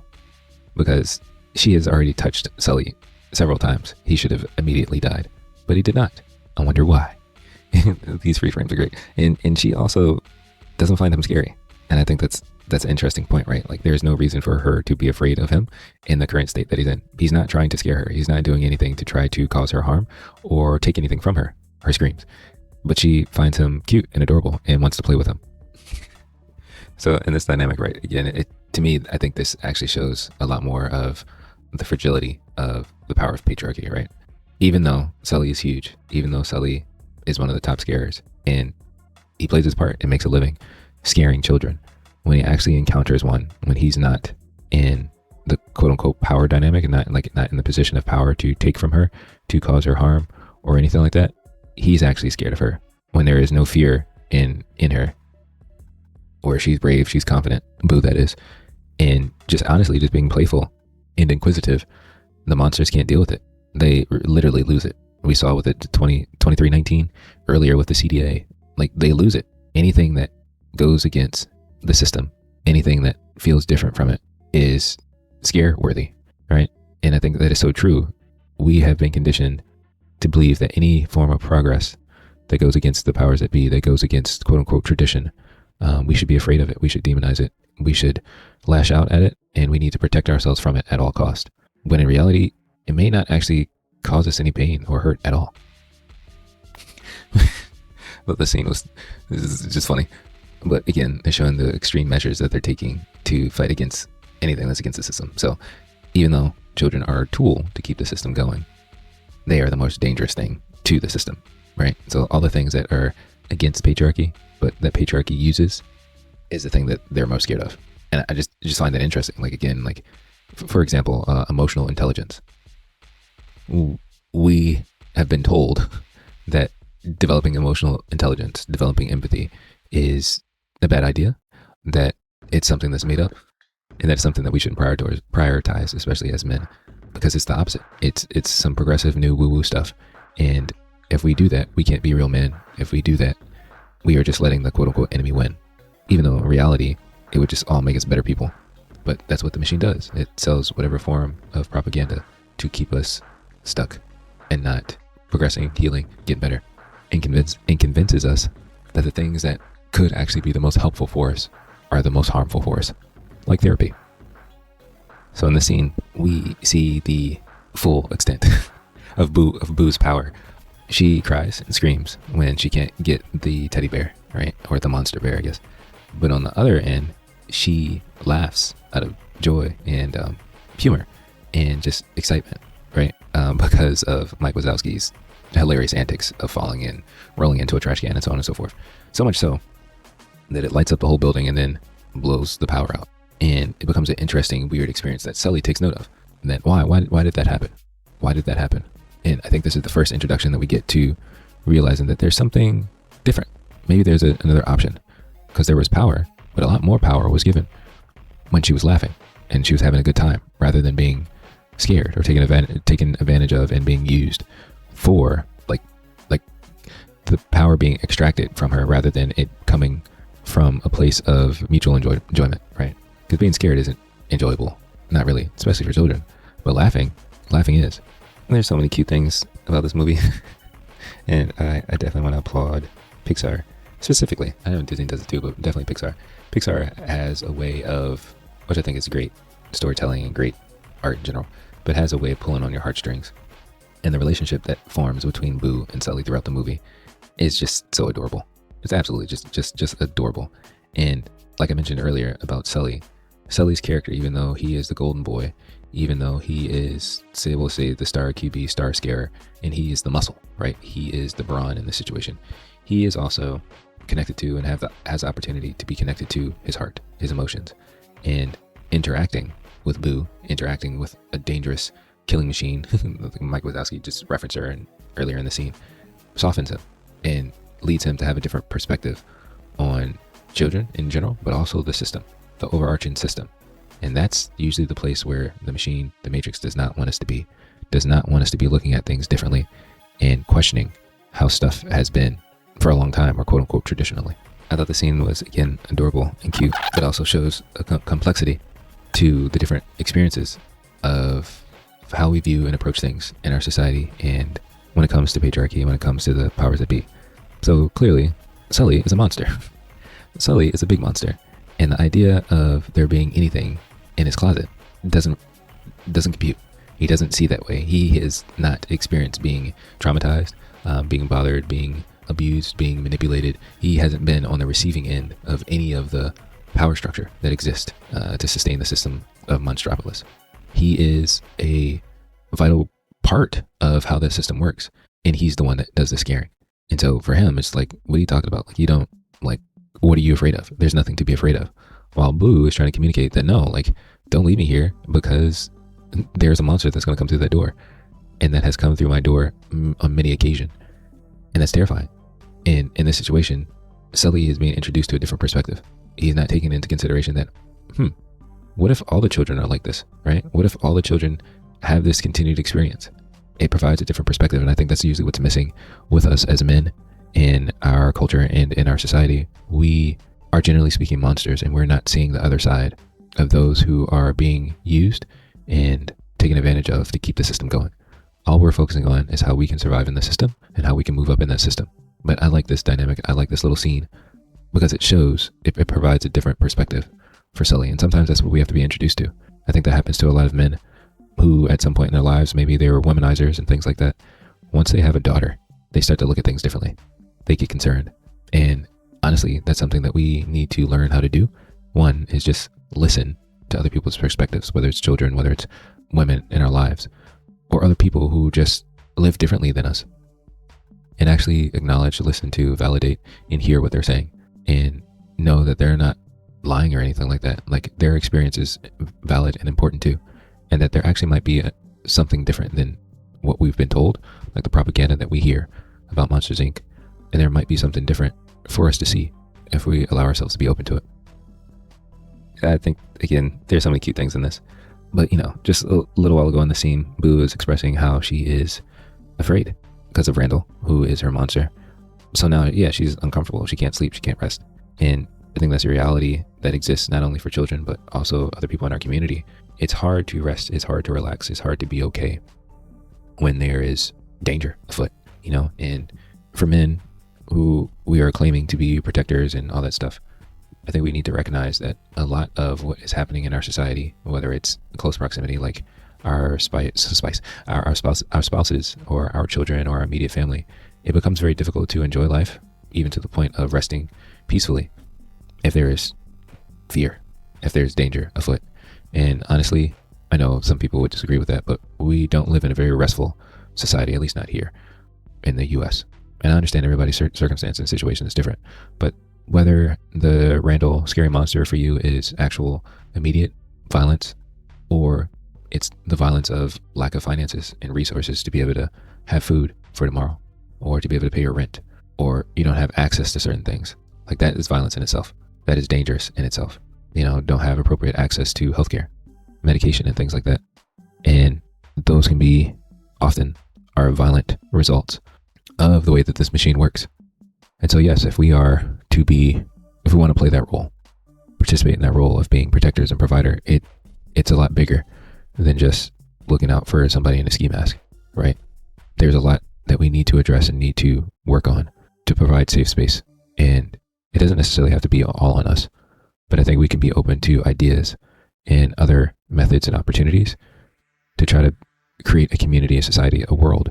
because she has already touched Sully several times. He should have immediately died, but he did not. I wonder why. These free frames are great. And she also doesn't find him scary. And I think that's an interesting point, right? Like, there's no reason for her to be afraid of him in the current state that he's in. He's not trying to scare her. He's not doing anything to try to cause her harm or take anything from her screams. But she finds him cute and adorable and wants to play with him. So in this dynamic, right, again, to me, I think this actually shows a lot more of the fragility of the power of patriarchy, right? Even though Sully is huge, even though Sully is one of the top scarers, and he plays his part and makes a living scaring children, when he actually encounters one, when he's not in the quote unquote power dynamic and not in the position of power to take from her, to cause her harm or anything like that, he's actually scared of her. When there is no fear in her, or she's brave, she's confident, Boo that is, and just honestly just being playful and inquisitive, the monsters can't deal with it. They literally lose it. We saw with it 2319 earlier with the CDA. Like, they lose it. Anything that goes against the system, anything that feels different from it, is scare worthy, right? And I think that is so true. We have been conditioned to believe that any form of progress that goes against the powers that be, that goes against quote unquote tradition, we should be afraid of it. We should demonize it. We should lash out at it, and we need to protect ourselves from it at all cost. When in reality, it may not actually cause us any pain or hurt at all. But the scene this is just funny. But again, they're showing the extreme measures that they're taking to fight against anything that's against the system. So even though children are a tool to keep the system going, they are the most dangerous thing to the system, right? So all the things that are against patriarchy, but that patriarchy uses, is the thing that they're most scared of. And I just find that interesting. Like, again, like, for example, emotional intelligence. We have been told that developing emotional intelligence, developing empathy is a bad idea, that it's something that's made up, and that's something that we shouldn't prioritize, especially as men, because it's the opposite. It's some progressive new woo-woo stuff. And if we do that, we can't be real men. If we do that, we are just letting the quote-unquote enemy win. Even though in reality, it would just all make us better people. But that's what the machine does. It sells whatever form of propaganda to keep us stuck and not progressing, healing, getting better, and convinces us that the things that could actually be the most helpful for us are the most harmful for us, like therapy. So in this scene, we see the full extent of Boo's power. She cries and screams when she can't get the teddy bear, right? Or the monster bear, I guess. But on the other end, she laughs out of joy and humor and just excitement, right? Because of Mike Wazowski's hilarious antics of falling in, rolling into a trash can, and so on and so forth. So much so that it lights up the whole building and then blows the power out. And it becomes an interesting, weird experience that Sully takes note of. And then why did that happen? Why did that happen? And I think this is the first introduction that we get to realizing that there's something different. Maybe there's another option, because there was power, but a lot more power was given when she was laughing and she was having a good time, rather than being scared or taken advantage of and being used for like the power being extracted from her, rather than it coming from a place of mutual enjoyment, right? Because being scared isn't enjoyable, not really, especially for children. But laughing is. And there's so many cute things about this movie, and I definitely want to applaud Pixar specifically. I know Disney does it too, but definitely Pixar. Pixar has a way of, which I think is great storytelling and great art in general, but has a way of pulling on your heartstrings. And the relationship that forms between Boo and Sully throughout the movie is just so adorable. It's absolutely just adorable. And like I mentioned earlier about Sully's character, even though he is the golden boy, even though he is, we'll say the star QB, star scarer, and he is the muscle, right? He is the brawn in this situation. He is also connected to and has the opportunity to be connected to his heart, his emotions, and interacting with Boo, interacting with a dangerous killing machine. Mike Wazowski just referenced her earlier in the scene, softens him and leads him to have a different perspective on children in general, but also the system, the overarching system. And that's usually the place where the machine, the Matrix, does not want us to be looking at things differently and questioning how stuff has been for a long time, or quote unquote traditionally. I thought the scene was, again, adorable and cute, but also shows a complexity to the different experiences of how we view and approach things in our society, and when it comes to patriarchy, when it comes to the powers that be. So clearly, Sully is a monster. Sully is a big monster, and the idea of there being anything in his closet doesn't compute. He doesn't see that way. He has not experienced being traumatized, being bothered, being abused, being manipulated. He hasn't been on the receiving end of any of the power structure that exists to sustain the system of Monstropolis. He is a vital part of how that system works, and he's the one that does the scaring. And so for him, it's like, what are you talking about? Like, you don't, like, what are you afraid of? There's nothing to be afraid of. While Boo is trying to communicate that, no, like, don't leave me here, because there's a monster that's going to come through that door, and that has come through my door on many occasions, and that's terrifying. And in this situation, Sully is being introduced to a different perspective. He's not taking into consideration that, what if all the children are like this, right? What if all the children have this continued experience? It provides a different perspective, and I think that's usually what's missing with us as men in our culture and in our society. We are generally speaking monsters, and we're not seeing the other side of those who are being used and taken advantage of to keep the system going. All we're focusing on is how we can survive in the system and how we can move up in that system. But I like this dynamic. I like this little scene because it shows, it provides a different perspective for Sully. And sometimes that's what we have to be introduced to. I think that happens to a lot of men who at some point in their lives, maybe they were womanizers and things like that. Once they have a daughter, they start to look at things differently. They get concerned. And honestly, that's something that we need to learn how to do. One is just listen to other people's perspectives, whether it's children, whether it's women in our lives, or other people who just live differently than us. And actually acknowledge, listen to, validate, and hear what they're saying. And know that they're not lying or anything like that. Like, their experience is valid and important too. And that there actually might be something different than what we've been told, like the propaganda that we hear about Monsters Inc. And there might be something different for us to see if we allow ourselves to be open to it. I think, again, there's so many cute things in this. But, just a little while ago in the scene, Boo is expressing how she is afraid because of Randall, who is her monster. So now, yeah, she's uncomfortable. She can't sleep. She can't rest. And I think that's a reality that exists not only for children, but also other people in our community. It's hard to rest. It's hard to relax. It's hard to be okay when there is danger afoot, and for men who we are claiming to be protectors and all that stuff, I think we need to recognize that a lot of what is happening in our society, whether it's close proximity, like our spouses or our children or our immediate family, it becomes very difficult to enjoy life, even to the point of resting peacefully, if there is fear, if there's danger afoot. And honestly, I know some people would disagree with that, but we don't live in a very restful society, at least not here in the US. And I understand everybody's circumstance and situation is different, but whether the Randall scary monster for you is actual immediate violence, or it's the violence of lack of finances and resources to be able to have food for tomorrow, or to be able to pay your rent, or you don't have access to certain things, like that is violence in itself. That is dangerous in itself. Don't have appropriate access to healthcare, medication, and things like that. And those can be often are violent results of the way that this machine works. And so, yes, if we want to play that role, participate in that role of being protectors and provider, it's a lot bigger than just looking out for somebody in a ski mask, right? There's a lot that we need to address and need to work on to provide safe space. And it doesn't necessarily have to be all on us, but I think we can be open to ideas and other methods and opportunities to try to create a community, a society, a world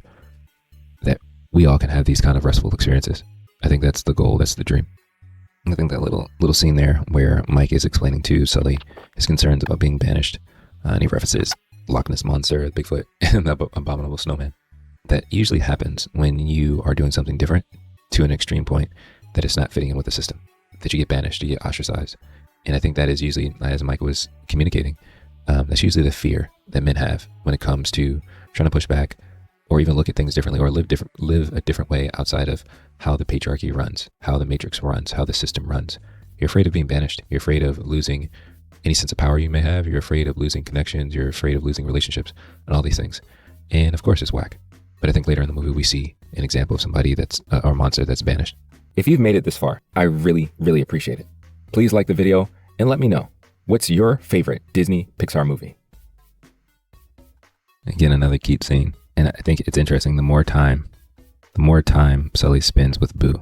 that we all can have these kind of restful experiences. I think that's the goal. That's the dream. I think that little scene there where Mike is explaining to Sully his concerns about being banished, and he references Loch Ness Monster, Bigfoot, and the abominable snowman. That usually happens when you are doing something different to an extreme point that is not fitting in with the system, that you get banished, you get ostracized. And I think that is usually, as Mike was communicating, that's usually the fear that men have when it comes to trying to push back or even look at things differently or live a different way outside of how the patriarchy runs, how the matrix runs, how the system runs. You're afraid of being banished. You're afraid of losing any sense of power you may have. You're afraid of losing connections. You're afraid of losing relationships and all these things. And of course it's whack. But I think later in the movie we see an example of somebody that's a monster that's banished. If you've made it this far, I really, really appreciate it. Please like the video and let me know, what's your favorite Disney Pixar movie? Again, another cute scene. And I think it's interesting, the more time Sully spends with Boo,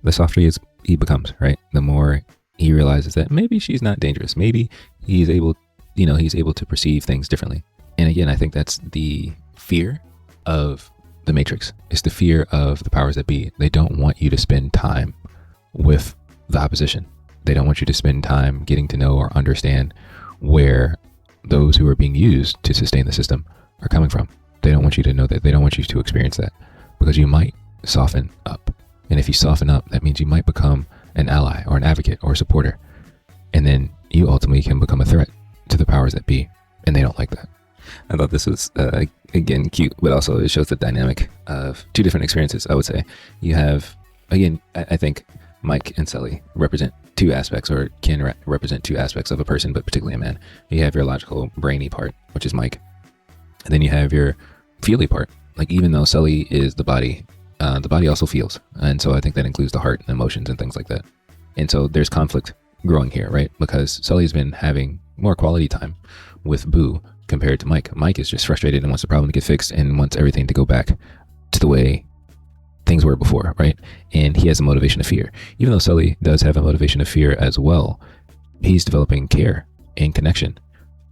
the softer he becomes, right? The more he realizes that maybe she's not dangerous. Maybe he's able to perceive things differently. And again, I think that's the fear of the Matrix. It's the fear of the powers that be. They don't want you to spend time with the opposition. They don't want you to spend time getting to know or understand where those who are being used to sustain the system are coming from. They don't want you to know that. They don't want you to experience that, because you might soften up. And if you soften up, that means you might become an ally or an advocate or a supporter. And then you ultimately can become a threat to the powers that be. And they don't like that. I thought this was, again, cute, but also it shows the dynamic of two different experiences, I would say. You have, again, I think Mike and Sully represent two aspects, or can represent two aspects of a person, but particularly a man. You have your logical, brainy part, which is Mike. And then you have your feely part. Like, even though Sully is the body also feels. And so I think that includes the heart and emotions and things like that. And so there's conflict growing here, right? Because Sully's been having more quality time with Boo compared to Mike. Mike is just frustrated and wants the problem to get fixed and wants everything to go back to the way things were before, right? And he has a motivation of fear. Even though Sully does have a motivation of fear as well, he's developing care and connection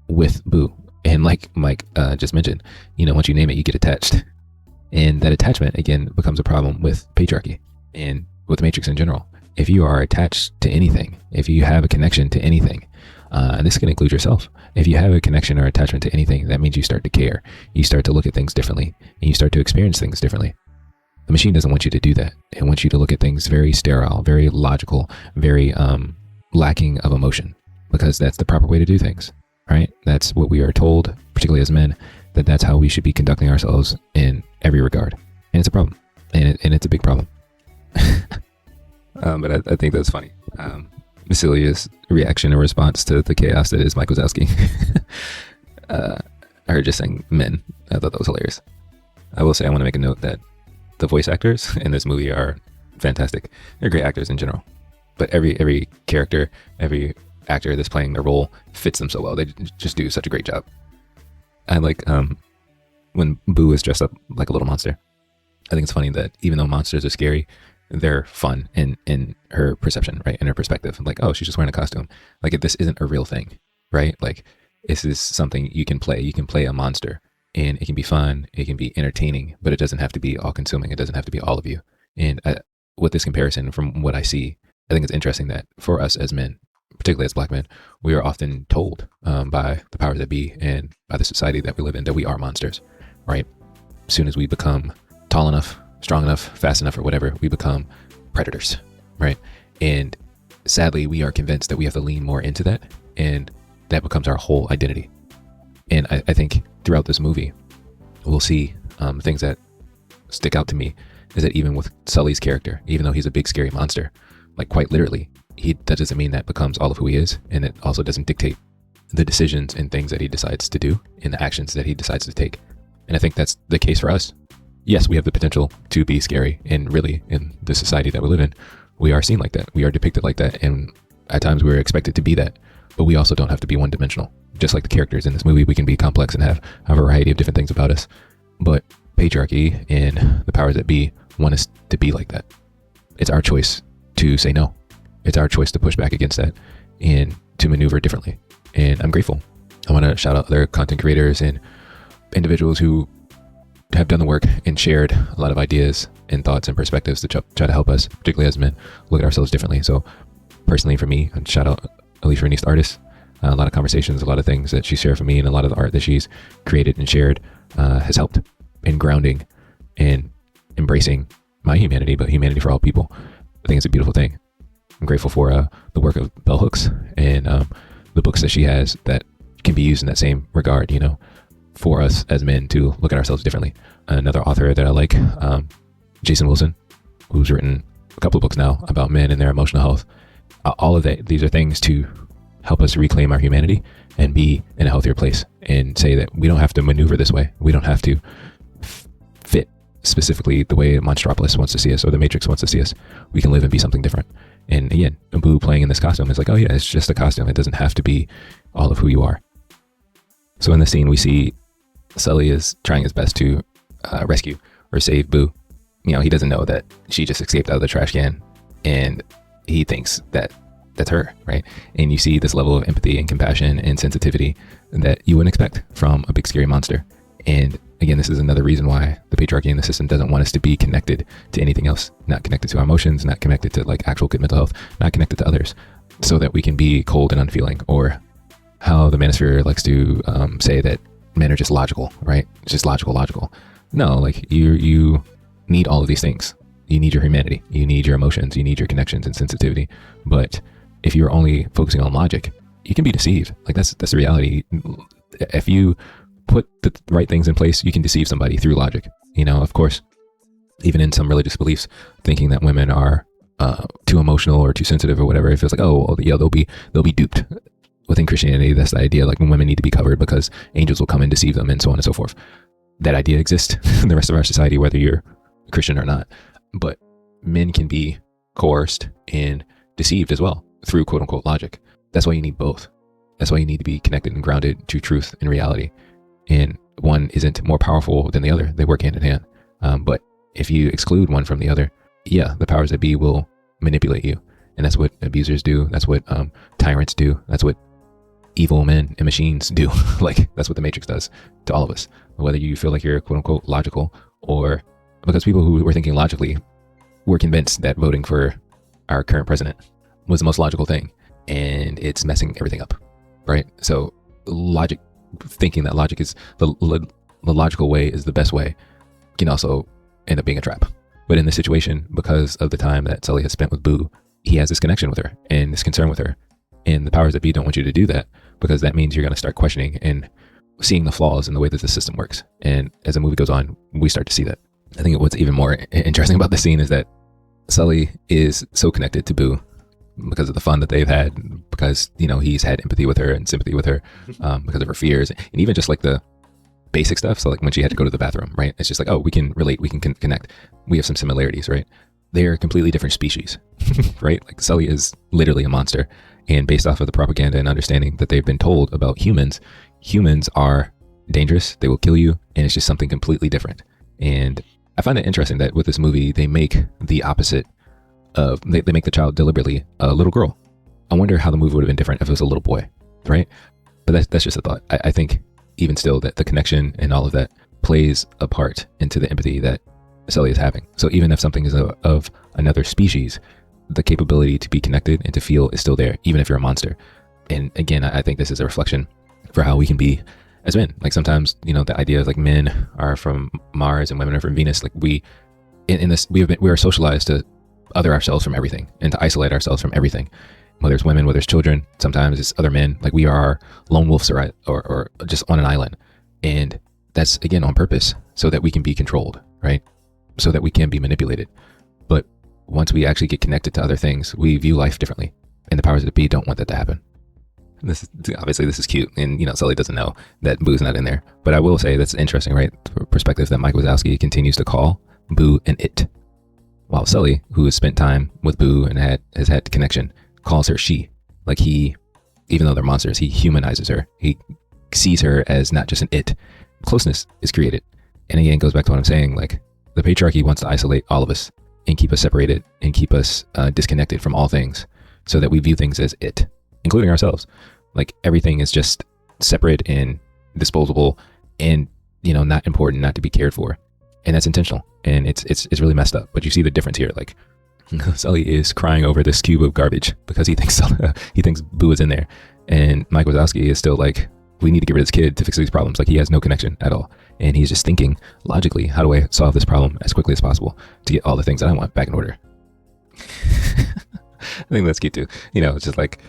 with Boo. And like Mike just mentioned, once you name it, you get attached. And that attachment, again, becomes a problem with patriarchy and with the Matrix in general. If you are attached to anything, if you have a connection to anything, and this can include yourself, if you have a connection or attachment to anything, that means you start to care. You start to look at things differently, and you start to experience things differently. The machine doesn't want you to do that. It wants you to look at things very sterile, very logical, very lacking of emotion, because that's the proper way to do things, right? That's what we are told, particularly as men, that's how we should be conducting ourselves in every regard. And it's a problem, and it's a big problem. But I think that's funny. Celia's reaction and response to the chaos that is Mike Wazowski. Her just saying men. I thought that was hilarious. I will say I want to make a note that the voice actors in this movie are fantastic. They're great actors in general. But every character, every actor that's playing their role fits them so well. They just do such a great job. I like when Boo is dressed up like a little monster. I think it's funny that even though monsters are scary, they're fun in her perception, right? In her perspective. Like, oh, she's just wearing a costume. Like, if this isn't a real thing, right? Like, this is something you can play. You can play a monster and it can be fun. It can be entertaining, but it doesn't have to be all consuming. It doesn't have to be all of you. And with this comparison, from what I see, I think it's interesting that for us as men, particularly as Black men, we are often told by the powers that be and by the society that we live in that we are monsters, right? As soon as we become tall enough, strong enough, fast enough, or whatever, we become predators, right? And sadly, we are convinced that we have to lean more into that, and that becomes our whole identity. And I think throughout this movie, we'll see things that stick out to me is that even with Sully's character, even though he's a big scary monster, like quite literally, that doesn't mean that becomes all of who he is, and it also doesn't dictate the decisions and things that he decides to do and the actions that he decides to take. And I think that's the case for us. Yes, we have the potential to be scary, and really in the society that we live in, we are seen like that. We are depicted like that, and at times we're expected to be that, but we also don't have to be one-dimensional. Just like the characters in this movie, we can be complex and have a variety of different things about us, but patriarchy and the powers that be want us to be like that. It's our choice to say no. It's our choice to push back against that and to maneuver differently. And I'm grateful. I want to shout out other content creators and individuals who have done the work and shared a lot of ideas and thoughts and perspectives to try to help us, particularly as men, look at ourselves differently. So personally for me, I'd shout out Alicia Renee, the artist. A lot of conversations, a lot of things that she shared for me, and a lot of the art that she's created and shared has helped in grounding and embracing my humanity, but humanity for all people. I think it's a beautiful thing. I'm grateful for the work of Bell Hooks and the books that she has that can be used in that same regard, you know, for us as men to look at ourselves differently. Another author that I like, Jason Wilson, who's written a couple of books now about men and their emotional health. All of that, these are things to help us reclaim our humanity and be in a healthier place and say that we don't have to maneuver this way. We don't have to fit specifically the way Monstropolis wants to see us or the Matrix wants to see us. We can live and be something different. And again, Boo playing in this costume is like, oh yeah, it's just a costume. It doesn't have to be all of who you are. So in the scene, we see Sully is trying his best to rescue or save Boo. You know, he doesn't know that she just escaped out of the trash can, and he thinks that that's her, right? And you see this level of empathy and compassion and sensitivity that you wouldn't expect from a big scary monster. And again, this is another reason why the patriarchy in the system doesn't want us to be connected to anything else, not connected to our emotions, not connected to like actual good mental health, not connected to others, so that we can be cold and unfeeling, or how the manosphere likes to say that men are just logical, right? It's just logical. No, like you need all of these things. You need your humanity, you need your emotions, you need your connections and sensitivity. But if you're only focusing on logic, you can be deceived. Like that's the reality. If you put the right things in place, you can deceive somebody through logic. You know, of course, even in some religious beliefs, thinking that women are too emotional or too sensitive or whatever, it feels like, oh, well, yeah, they'll be duped. Within Christianity, that's the idea, like when women need to be covered because angels will come and deceive them and so on and so forth. That idea exists in the rest of our society, whether you're Christian or not. But men can be coerced and deceived as well through quote unquote logic. That's why you need both. That's why you need to be connected and grounded to truth and reality. And one isn't more powerful than the other. They work hand in hand. But if you exclude one from the other, yeah, the powers that be will manipulate you. And that's what abusers do. That's what tyrants do. That's what evil men and machines do. Like that's what the Matrix does to all of us. Whether you feel like you're quote unquote logical, or because people who were thinking logically were convinced that voting for our current president was the most logical thing, and it's messing everything up, right? So logic, thinking that logic is the logical way is the best way, can also end up being a trap. But in this situation, because of the time that Sully has spent with Boo, he has this connection with her and this concern with her. And the powers that be don't want you to do that, because that means you're going to start questioning and seeing the flaws in the way that the system works. And as the movie goes on, we start to see that. I think what's even more interesting about the scene is that Sully is so connected to Boo because of the fun that they've had, because, you know, he's had empathy with her and sympathy with her because of her fears, and even just like the basic stuff. So like when she had to go to the bathroom, right? It's just like, oh, we can relate, we can connect. We have some similarities, right? They're completely different species, right? Like Sully is literally a monster. And based off of the propaganda and understanding that they've been told about humans, humans are dangerous, they will kill you, and it's just something completely different. And I find it interesting that with this movie, they make the opposite of, they make the child deliberately a little girl. I wonder how the movie would have been different if it was a little boy, right? But that's just a thought. I think even still that the connection and all of that plays a part into the empathy that Sully is having. So even if something is of another species, the capability to be connected and to feel is still there, even if you're a monster. And again, I think this is a reflection for how we can be as men. Like sometimes, you know, the idea of like men are from Mars and women are from Venus. Like we are socialized to other ourselves from everything and to isolate ourselves from everything. Whether it's women, whether it's children, sometimes it's other men. Like we are lone wolves or just on an island. And that's again on purpose so that we can be controlled, right? So that we can be manipulated. But once we actually get connected to other things, we view life differently. And the powers that be don't want that to happen. This is cute. And, you know, Sully doesn't know that Boo's not in there. But I will say that's interesting, right? The perspective that Mike Wazowski continues to call Boo an it. While Sully, who has spent time with Boo and has had connection, calls her she. Like he, even though they're monsters, he humanizes her. He sees her as not just an it. Closeness is created. And again, it goes back to what I'm saying, like the patriarchy wants to isolate all of us and keep us separated and keep us disconnected from all things so that we view things as it, including ourselves. Like everything is just separate and disposable and, you know, not important, not to be cared for. And that's intentional. And it's really messed up. But you see the difference here. Like Sully is crying over this cube of garbage because he thinks Boo is in there. And Mike Wazowski is still like, we need to get rid of this kid to fix these problems. Like he has no connection at all. And he's just thinking logically, how do I solve this problem as quickly as possible to get all the things that I want back in order? I think that's cute too. You know, it's just like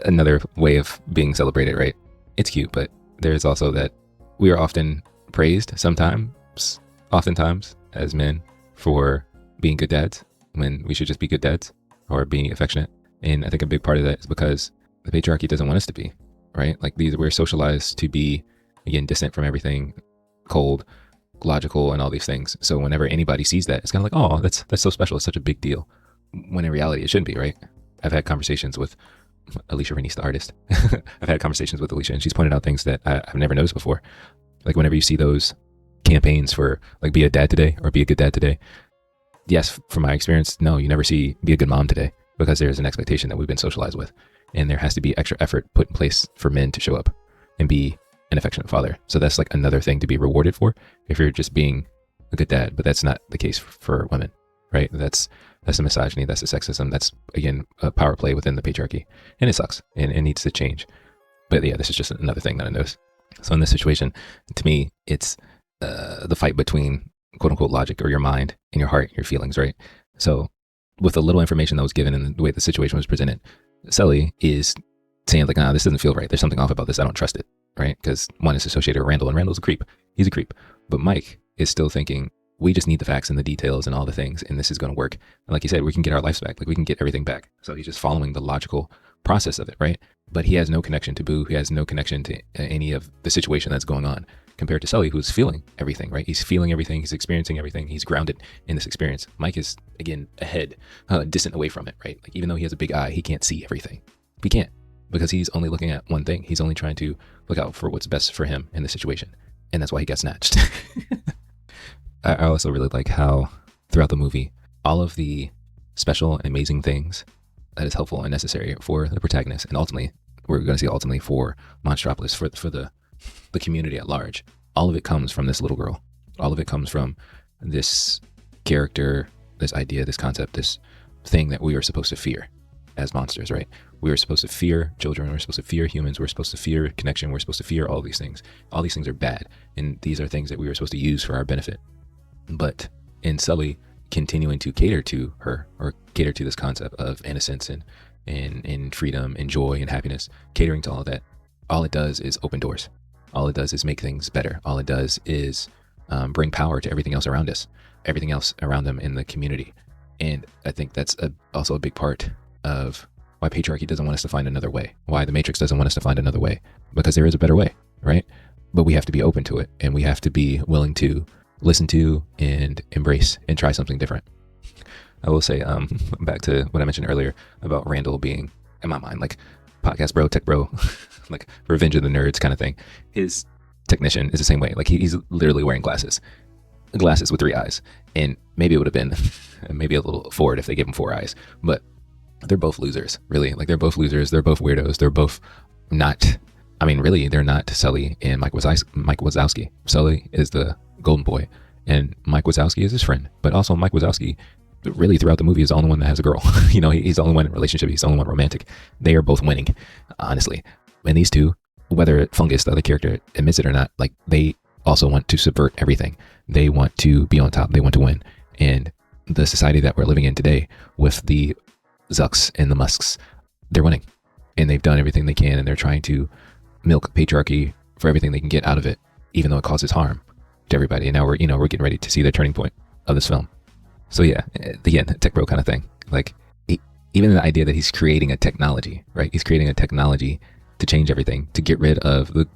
another way of being celebrated, right? It's cute, but there's also that we are often praised oftentimes as men for being good dads when we should just be good dads or being affectionate. And I think a big part of that is because the patriarchy doesn't want us to be, right? Like we're socialized to be, again, distant from everything, cold, logical, and all these thing. So whenever anybody sees that, it's kind of like, oh, that's so special. It's such a big deal. When in reality, it shouldn't be, right? I've had conversations with Alicia Renese, the artist. I've had conversations with Alicia, and she's pointed out things that I've never noticed before. Like whenever you see those campaigns for like be a dad today or be a good dad today, yes, from my experience, no, you never see be a good mom today because there's an expectation that we've been socialized with. And there has to be extra effort put in place for men to show up and be an affectionate father. So that's like another thing to be rewarded for if you're just being a good dad. But that's not the case for women, right? That's the misogyny, that's the sexism, that's again a power play within the patriarchy, and it sucks and it needs to change. But yeah, this is just another thing that I noticed. So in this situation, to me, it's the fight between quote unquote logic or your mind and your heart, your feelings, right? So with the little information that was given and the way the situation was presented, Sully is saying like, nah, this doesn't feel right. There's something off about this. I don't trust it, right? Because one is associated with Randall, and Randall's a creep. He's a creep. But Mike is still thinking, we just need the facts and the details and all the things, and this is going to work. And like you said, we can get our lives back. Like we can get everything back. So he's just following the logical process of it, right? But he has no connection to Boo. He has no connection to any of the situation that's going on compared to Sully, who's feeling everything, right? He's feeling everything. He's experiencing everything. He's grounded in this experience. Mike is, again, ahead, distant away from it, right? Like even though he has a big eye, he can't see everything. He can't because he's only looking at one thing. He's only trying to look out for what's best for him in the situation. And that's why he got snatched. I also really like how throughout the movie, all of the special and amazing things that is helpful and necessary for the protagonist, and ultimately, we're going to see ultimately for Monstropolis, for the community at large, all of it comes from this little girl. All of it comes from this character, this idea, this concept, this thing that we are supposed to fear as monsters, right? We are supposed to fear children. We're supposed to fear humans. We're supposed to fear connection. We're supposed to fear all these things. All these things are bad. And these are things that we are supposed to use for our benefit. But in Sully continuing to cater to her or cater to this concept of innocence and freedom and joy and happiness, catering to all that, all it does is open doors. All it does is make things better. All it does is bring power to everything else around us, everything else around them in the community. And I think that's also a big part of why patriarchy doesn't want us to find another way, why the Matrix doesn't want us to find another way, because there is a better way, right? But we have to be open to it, and we have to be willing to listen to and embrace and try something different. I will say, back to what I mentioned earlier about Randall being, in my mind, like podcast bro, tech bro, like Revenge of the Nerds kind of thing. His technician is the same way. Like he's literally wearing glasses with 3 eyes. And maybe it would have been maybe a little forward if they gave him 4 eyes, but they're both losers, really. Like they're both losers. They're both weirdos. They're both not, I mean, really, they're not Sully and Mike Wazowski. Sully is the golden boy and Mike Wazowski is his friend, but also Mike Wazowski really throughout the movie is the only one that has a girl. He's the only one in a relationship. He's the only one romantic. They are both winning, honestly. And these two, whether Fungus, the other character, admits it or not, like they also want to subvert everything. They want to be on top. They want to win. And the society that we're living in today with the Zucks and the Musks, they're winning. And they've done everything they can, and they're trying to milk patriarchy for everything they can get out of it, even though it causes harm to everybody. And now we're getting ready to see the turning point of this film. So yeah, again, tech bro kind of thing. Like even the idea that he's creating a technology, right? He's creating a technology to change everything, to get rid of the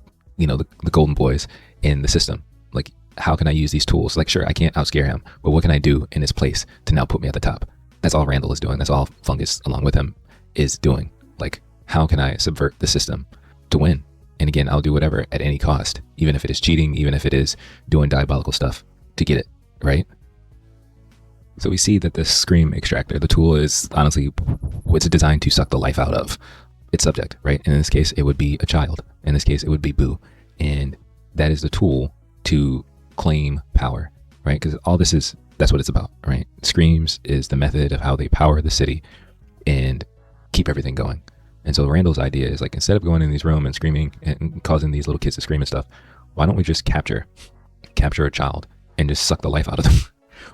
golden boys in the system. Like, how can I use these tools? Like, sure, I can't outscare him, but what can I do in his place to now put me at the top? That's all Randall is doing. That's all Fungus, along with him, is doing. Like, how can I subvert the system to win? And again, I'll do whatever at any cost, even if it is cheating, even if it is doing diabolical stuff to get it, right? So we see that the scream extractor, the tool, is honestly, it's designed to suck the life out of its subject, right? And in this case, it would be a child. In this case, it would be Boo. And that is the tool to claim power, right? Because all this is, that's what it's about, right? Screams is the method of how they power the city and keep everything going. And so Randall's idea is like, instead of going in these rooms and screaming and causing these little kids to scream and stuff, why don't we just capture a child and just suck the life out of them?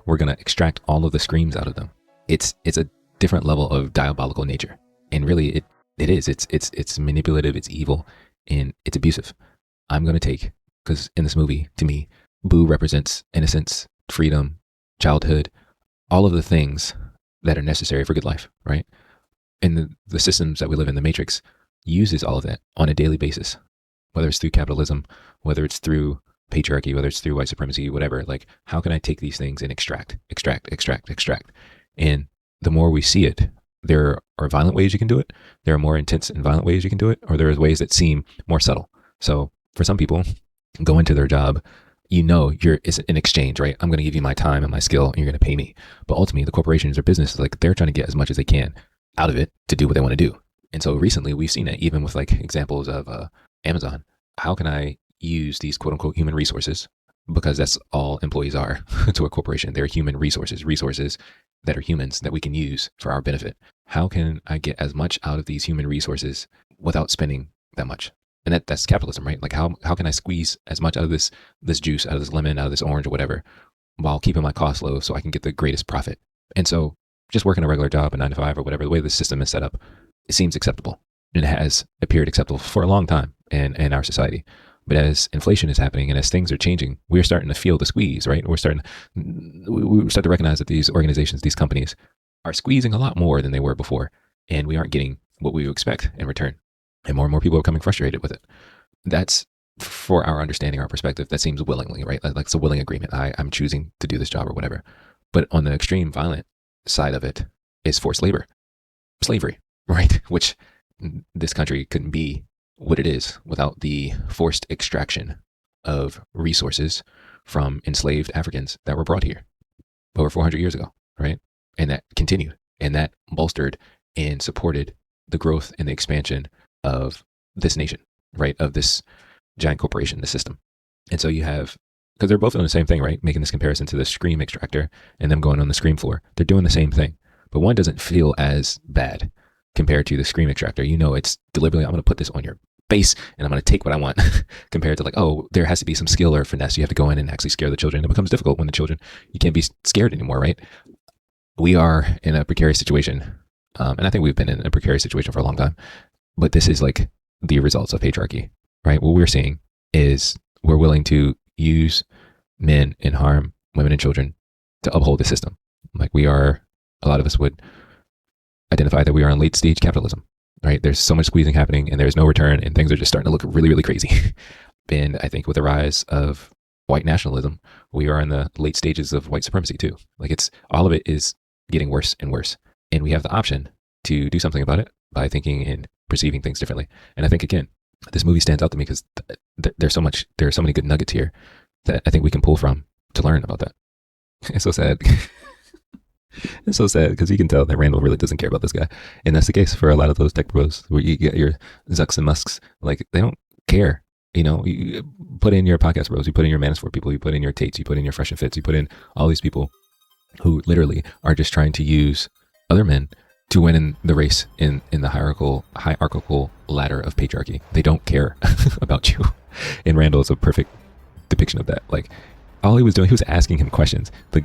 We're going to extract all of the screams out of them. It's a different level of diabolical nature. And really it's manipulative, it's evil, and it's abusive. I'm going to take, because in this movie, to me, Boo represents innocence, freedom, childhood, all of the things that are necessary for good life, right? And the systems that we live in, the Matrix, uses all of that on a daily basis, whether it's through capitalism, whether it's through patriarchy, whether it's through white supremacy, whatever. Like, how can I take these things and extract? And the more we see it, there are violent ways you can do it. There are more intense and violent ways you can do it, or there are ways that seem more subtle. So for some people, go into their job, it's an exchange, right? I'm going to give you my time and my skill, and you're going to pay me. But ultimately, the corporations or businesses, like, they're trying to get as much as they can out of it to do what they want to do. And so recently, we've seen it even with like examples of Amazon. How can I use these quote unquote human resources, because that's all employees are to a corporation. They're human resources that are humans that we can use for our benefit. How can I get as much out of these human resources without spending that much? And that's capitalism, right? Like, how can I squeeze as much out of this juice, out of this lemon, out of this orange or whatever, while keeping my costs low so I can get the greatest profit? And so just working a regular job, a 9 to 5 or whatever, the way the system is set up, it seems acceptable. And it has appeared acceptable for a long time in our society. But as inflation is happening and as things are changing, we're starting to feel the squeeze, right? We start to recognize that these organizations, these companies, are squeezing a lot more than they were before. And we aren't getting what we expect in return. And more people are becoming frustrated with it. That's, for our understanding, our perspective, that seems willingly, right? Like it's a willing agreement. I'm choosing to do this job or whatever. But on the extreme violent side of it is forced labor, slavery, right? Which this country couldn't be what it is without the forced extraction of resources from enslaved Africans that were brought here over 400 years ago, right? And that continued, and that bolstered and supported the growth and the expansion of this nation, right? Of this giant corporation, the system. And so you have, because they're both doing the same thing, right? Making this comparison to the scream extractor and them going on the scream floor. They're doing the same thing, but one doesn't feel as bad compared to the scream extractor. It's deliberately, I'm going to put this on your face and I'm going to take what I want, compared to like, oh, there has to be some skill or finesse. You have to go in and actually scare the children. It becomes difficult when the children, you can't be scared anymore, right? We are in a precarious situation. And I think we've been in a precarious situation for a long time, but this is like the results of patriarchy, right? What we're seeing is we're willing to use men and harm women and children to uphold the system. Like, we are a lot of us would identify that we are in late stage capitalism, right? There's so much squeezing happening and there's no return and things are just starting to look really, really crazy. And I think with the rise of white nationalism, we are in the late stages of white supremacy too. Like all of it is getting worse and worse. And we have the option to do something about it by thinking and perceiving things differently. And I think, again, this movie stands out to me because there are so many good nuggets here that I think we can pull from to learn about that. It's so sad. It's so sad because you can tell that Randall really doesn't care about this guy. And that's the case for a lot of those tech bros where you get your Zucks and Musks. Like, they don't care. You know, you put in your podcast bros, you put in your Manosphere people, you put in your Tates, you put in your Fresh and Fits, you put in all these people who literally are just trying to use other men to win in the race in the hierarchical ladder of patriarchy. They don't care about you. And Randall is a perfect depiction of that. Like, all he was doing, he was asking him questions. The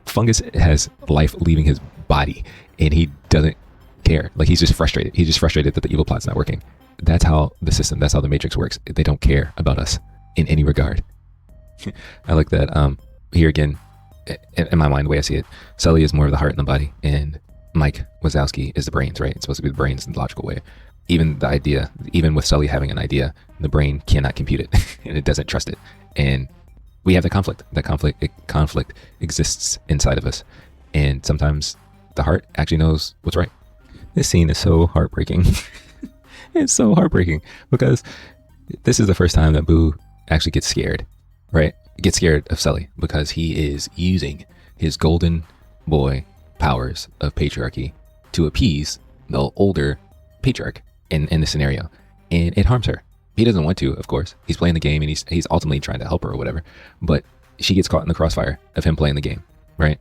fungus has life leaving his body and he doesn't care. Like, he's just frustrated. He's just frustrated that the evil plot's not working. That's how the system, that's how the Matrix works. They don't care about us in any regard. I like that. Here again, in my mind, the way I see it, Sully is more of the heart and the body, and Mike Wazowski is the brains, right? It's supposed to be the brains in the logical way. Even the idea, even with Sully having an idea, the brain cannot compute it and it doesn't trust it. And we have the conflict. That conflict exists inside of us. And sometimes the heart actually knows what's right. This scene is so heartbreaking. It's so heartbreaking because this is the first time that Boo actually gets scared, right? Gets scared of Sully because he is using his golden boy powers of patriarchy to appease the older patriarch in the scenario. And it harms her. He doesn't want to, of course. He's playing the game and he's ultimately trying to help her or whatever. But she gets caught in the crossfire of him playing the game, right?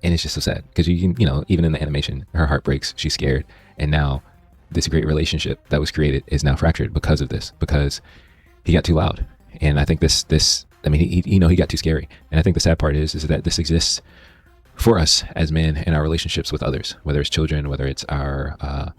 And it's just so sad because you know, even in the animation, her heart breaks. She's scared. And now this great relationship that was created is now fractured because of this, because he got too loud. And I think I mean, he got too scary. And I think the sad part is that this exists for us as men in our relationships with others, whether it's children, whether it's our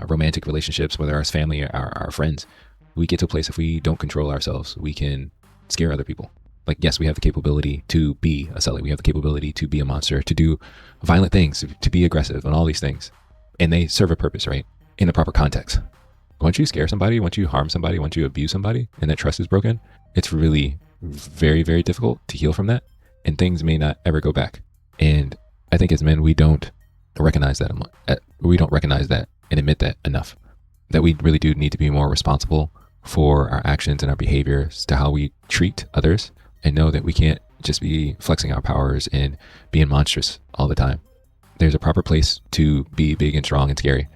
romantic relationships, whether it's family, our friends. We get to a place, if we don't control ourselves, we can scare other people. Like, yes, we have the capability to be a Sully. We have the capability to be a monster, to do violent things, to be aggressive and all these things. And they serve a purpose, right? In the proper context. Once you scare somebody, once you harm somebody, once you abuse somebody and that trust is broken, it's really very, very difficult to heal from that. And things may not ever go back. And I think as men, we don't recognize that. We don't recognize that and admit that enough. That we really do need to be more responsible for our actions and our behaviors, to how we treat others, and know that we can't just be flexing our powers and being monstrous all the time. There's a proper place to be big and strong and scary,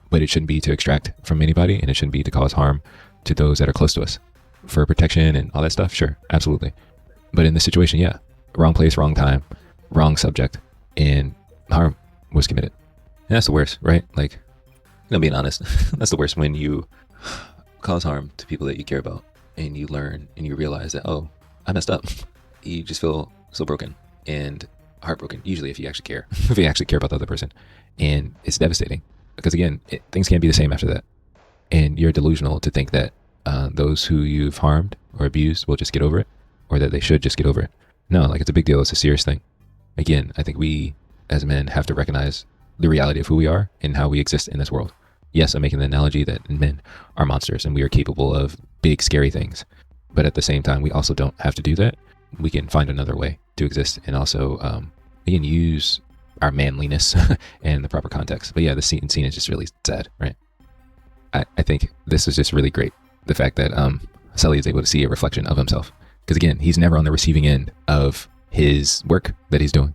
but it shouldn't be to extract from anybody, and it shouldn't be to cause harm to those that are close to us. For protection and all that stuff, sure, absolutely. But in this situation, yeah, wrong place, wrong time, wrong subject, and harm was committed. And that's the worst, right? Like, I'm being honest, that's the worst, when you cause harm to people that you care about and you learn and you realize that, oh, I messed up. You just feel so broken and heartbroken, usually if you actually care, if you actually care about the other person. And it's devastating because, again, things can't be the same after that. And you're delusional to think that those who you've harmed or abused will just get over it, or that they should just get over it. No, like, it's a big deal. It's a serious thing. Again, I think we as men have to recognize the reality of who we are and how we exist in this world. Yes, I'm making the analogy that men are monsters and we are capable of big, scary things. But at the same time, we also don't have to do that. We can find another way to exist and also, again, use our manliness in the proper context. But yeah, the scene is just really sad, right? I think this is just really great. The fact that Sully is able to see a reflection of himself. Because again, he's never on the receiving end of his work that he's doing.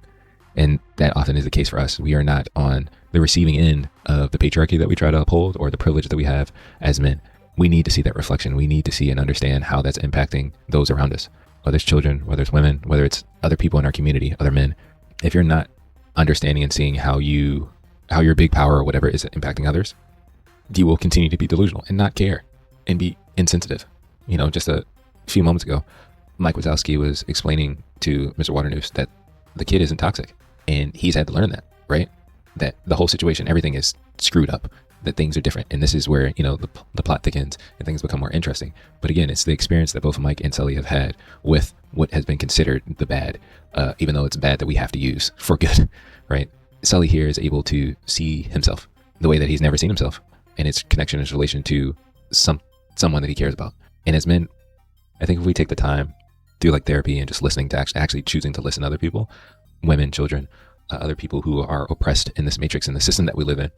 And that often is the case for us. We are not on the receiving end of the patriarchy that we try to uphold or the privilege that we have as men. We need to see that reflection. We need to see and understand how that's impacting those around us, whether it's children, whether it's women, whether it's other people in our community, other men. If you're not understanding and seeing how your big power or whatever is impacting others, you will continue to be delusional and not care and be insensitive. You know, just a few moments ago, Mike Wazowski was explaining to Mr. Waternoose that the kid isn't toxic, and he's had to learn that, right? That the whole situation, everything is screwed up, that things are different. And this is where, you know, the plot thickens and things become more interesting. But again, it's the experience that both Mike and Sully have had with what has been considered the bad, even though it's bad that we have to use for good, right? Sully here is able to see himself the way that he's never seen himself, and its connection, his relation to someone that he cares about. And as men, I think if we take the time through like therapy and just listening to actually choosing to listen to other people, women, children, other people who are oppressed in this matrix, in the system that we live in,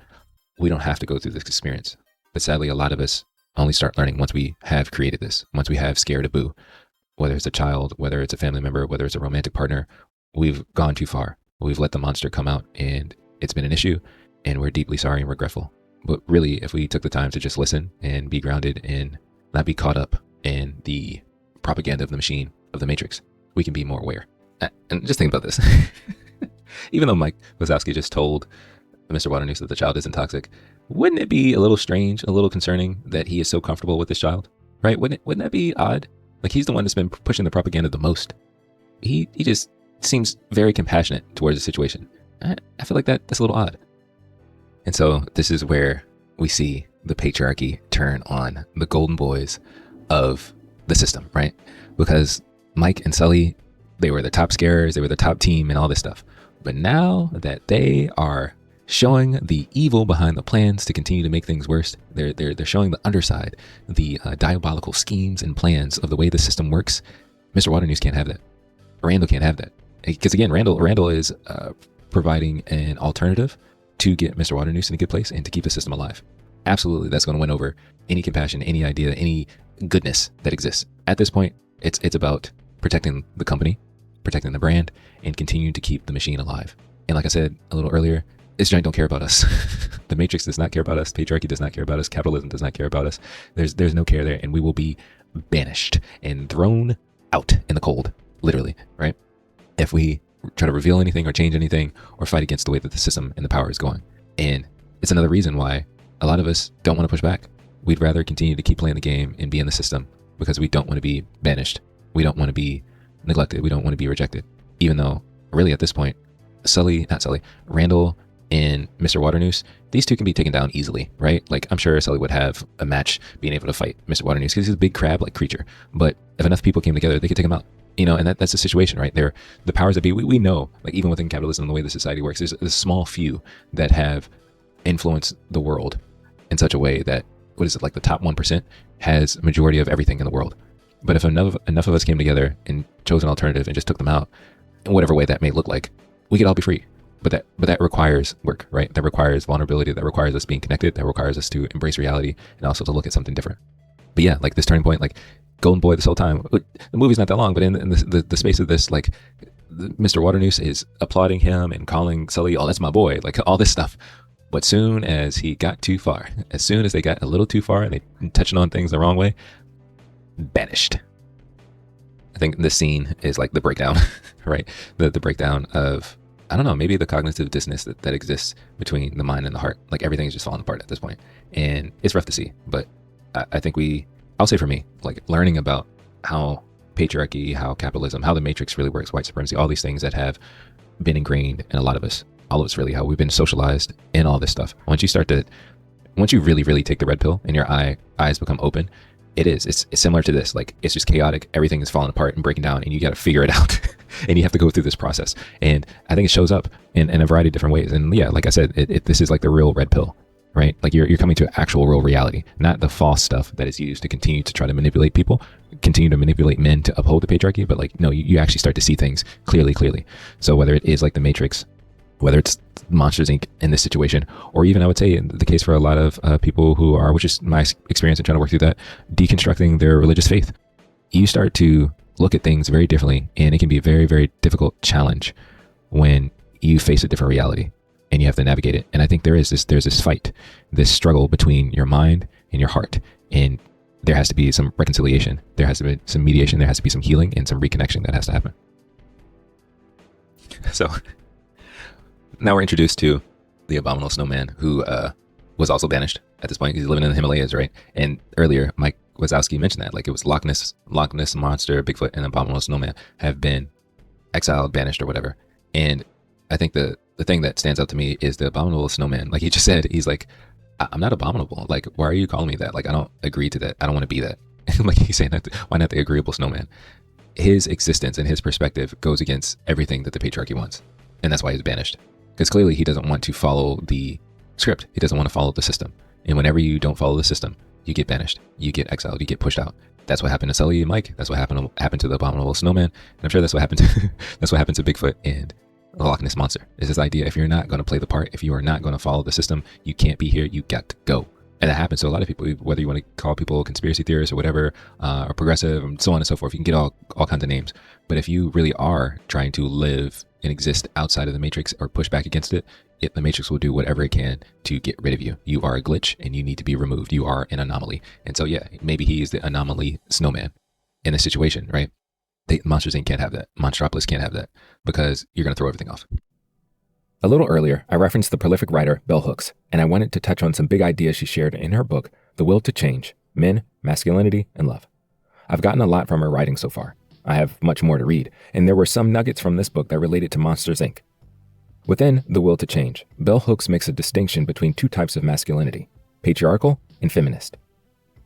we don't have to go through this experience. But sadly, a lot of us only start learning once we have created this, once we have scared a boo, whether it's a child, whether it's a family member, whether it's a romantic partner. We've gone too far. We've let the monster come out, and it's been an issue, and we're deeply sorry and regretful. But really, if we took the time to just listen and be grounded and not be caught up in the propaganda of the machine, of the matrix, we can be more aware. And just think about this. Even though Mike Wazowski just told Mr. Waternoose that the child isn't toxic, wouldn't it be a little strange, a little concerning that he is so comfortable with this child, right? Wouldn't that be odd? Like, he's the one that's been pushing the propaganda the most. He just seems very compassionate towards the situation. I feel like that's a little odd. And so this is where we see the patriarchy turn on the golden boys of the system, right? Because Mike and Sully, they were the top scarers, they were the top team and all this stuff. But now that they are showing the evil behind the plans to continue to make things worse, they're showing the underside, the diabolical schemes and plans of the way the system works. Mr. Waternoose can't have that. Randall can't have that. Because again, Randall is providing an alternative to get Mr. Waternoose in a good place and to keep the system alive. Absolutely, that's going to win over any compassion, any idea, any goodness that exists. At this point, it's about protecting the company, protecting the brand, and continuing to keep the machine alive. And like I said a little earlier, this giant don't care about us. The Matrix does not care about us. Patriarchy does not care about us. Capitalism does not care about us. There's no care there, and we will be banished and thrown out in the cold, literally, right? If we try to reveal anything or change anything or fight against the way that the system and the power is going. And it's another reason why a lot of us don't want to push back. We'd rather continue to keep playing the game and be in the system because we don't want to be banished. We don't want to be neglected. We don't want to be rejected. Even though, really at this point, Randall and Mr. Waternoose, these two can be taken down easily, right? Like, I'm sure Sully would have a match being able to fight Mr. Waternoose because he's a big crab-like creature. But if enough people came together, they could take him out. You know, and that's the situation, right? They're the powers that be. We know, like, even within capitalism, the way the society works, there's a small few that have influenced the world in such a way that, what is it, like the top 1% has majority of everything in the world. But if enough of us came together and chose an alternative and just took them out, in whatever way that may look like, we could all be free. But that requires work, right? That requires vulnerability. That requires us being connected. That requires us to embrace reality and also to look at something different. But yeah, like this turning point, like Golden Boy this whole time. The movie's not that long, but in the space of this, like Mr. Waternoose is applauding him and calling Sully, "Oh, that's my boy," like all this stuff. But soon as he got too far, as soon as they got a little too far and they touching on things the wrong way, banished. I think this scene is like the breakdown, right? The breakdown of, I don't know, maybe the cognitive dissonance that exists between the mind and the heart. Like everything's just falling apart at this point. And it's rough to see, but I think I'll say for me, like learning about how patriarchy, how capitalism, how the matrix really works, white supremacy, all these things that have been ingrained in a lot of us, all of us really, how we've been socialized in all this stuff. Once you really, really take the red pill and your eyes become open, it's similar to this. Like, it's just chaotic. Everything is falling apart and breaking down, and you got to figure it out. And you have to go through this process. And I think it shows up in a variety of different ways. And yeah, like I said, this is like the real red pill, right? Like you're coming to actual real reality, not the false stuff that is used to continue to try to manipulate people, continue to manipulate men to uphold the patriarchy. But like, no, you actually start to see things clearly. So whether it is like the Matrix, whether it's Monsters Inc. in this situation, or even I would say in the case for a lot of people who are, which is my experience in trying to work through that, deconstructing their religious faith, you start to look at things very differently, and it can be a very, very difficult challenge when you face a different reality and you have to navigate it. And I think there's this fight, this struggle between your mind and your heart, and there has to be some reconciliation, there has to be some mediation, there has to be some healing and some reconnection that has to happen. So now we're introduced to the abominable snowman, who was also banished at this point. He's living in the Himalayas, right? And earlier, Mike Wazowski mentioned that, like, it was Loch Ness Monster, Bigfoot, and abominable snowman have been exiled, banished, or whatever. And I think the thing that stands out to me is the abominable snowman. Like he just said, he's like, I'm not abominable. Like, why are you calling me that? Like, I don't agree to that. I don't want to be that. Like he's saying, why not the agreeable snowman? His existence and his perspective goes against everything that the patriarchy wants. And that's why he's banished. Because clearly he doesn't want to follow the script. He doesn't want to follow the system. And whenever you don't follow the system, you get banished, you get exiled, you get pushed out. That's what happened to Sully and Mike. That's what happened to the Abominable Snowman. And I'm sure that's what happened to that's what happened to Bigfoot and the Loch Ness Monster. Is this idea: if you're not going to play the part, if you are not going to follow the system, you can't be here. You got to go. And that happens to a lot of people. Whether you want to call people conspiracy theorists or whatever, or progressive, and so on and so forth, you can get all kinds of names. But if you really are trying to live and exist outside of the Matrix or push back against it, the Matrix will do whatever it can to get rid of you. You are a glitch and you need to be removed. You are an anomaly. And so, yeah, maybe he is the anomaly snowman in this situation, right? Monsters Inc. can't have that. Monstropolis can't have that because you're going to throw everything off. A little earlier, I referenced the prolific writer Bell Hooks, and I wanted to touch on some big ideas she shared in her book, The Will to Change: Men, Masculinity, and Love. I've gotten a lot from her writing so far. I have much more to read, and there were some nuggets from this book that related to Monsters Inc. Within The Will to Change, Bell Hooks makes a distinction between two types of masculinity, patriarchal and feminist.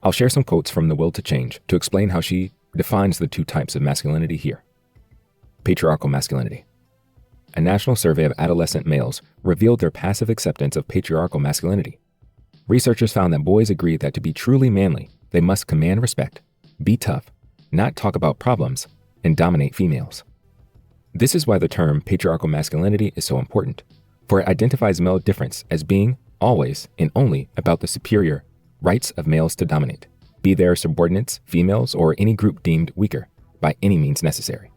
I'll share some quotes from The Will to Change to explain how she defines the two types of masculinity here. Patriarchal masculinity. A national survey of adolescent males revealed their passive acceptance of patriarchal masculinity. Researchers found that boys agreed that to be truly manly, they must command respect, be tough, not talk about problems, and dominate females. This is why the term patriarchal masculinity is so important, for it identifies male difference as being always and only about the superior rights of males to dominate, be their subordinates, females, or any group deemed weaker, by any means necessary.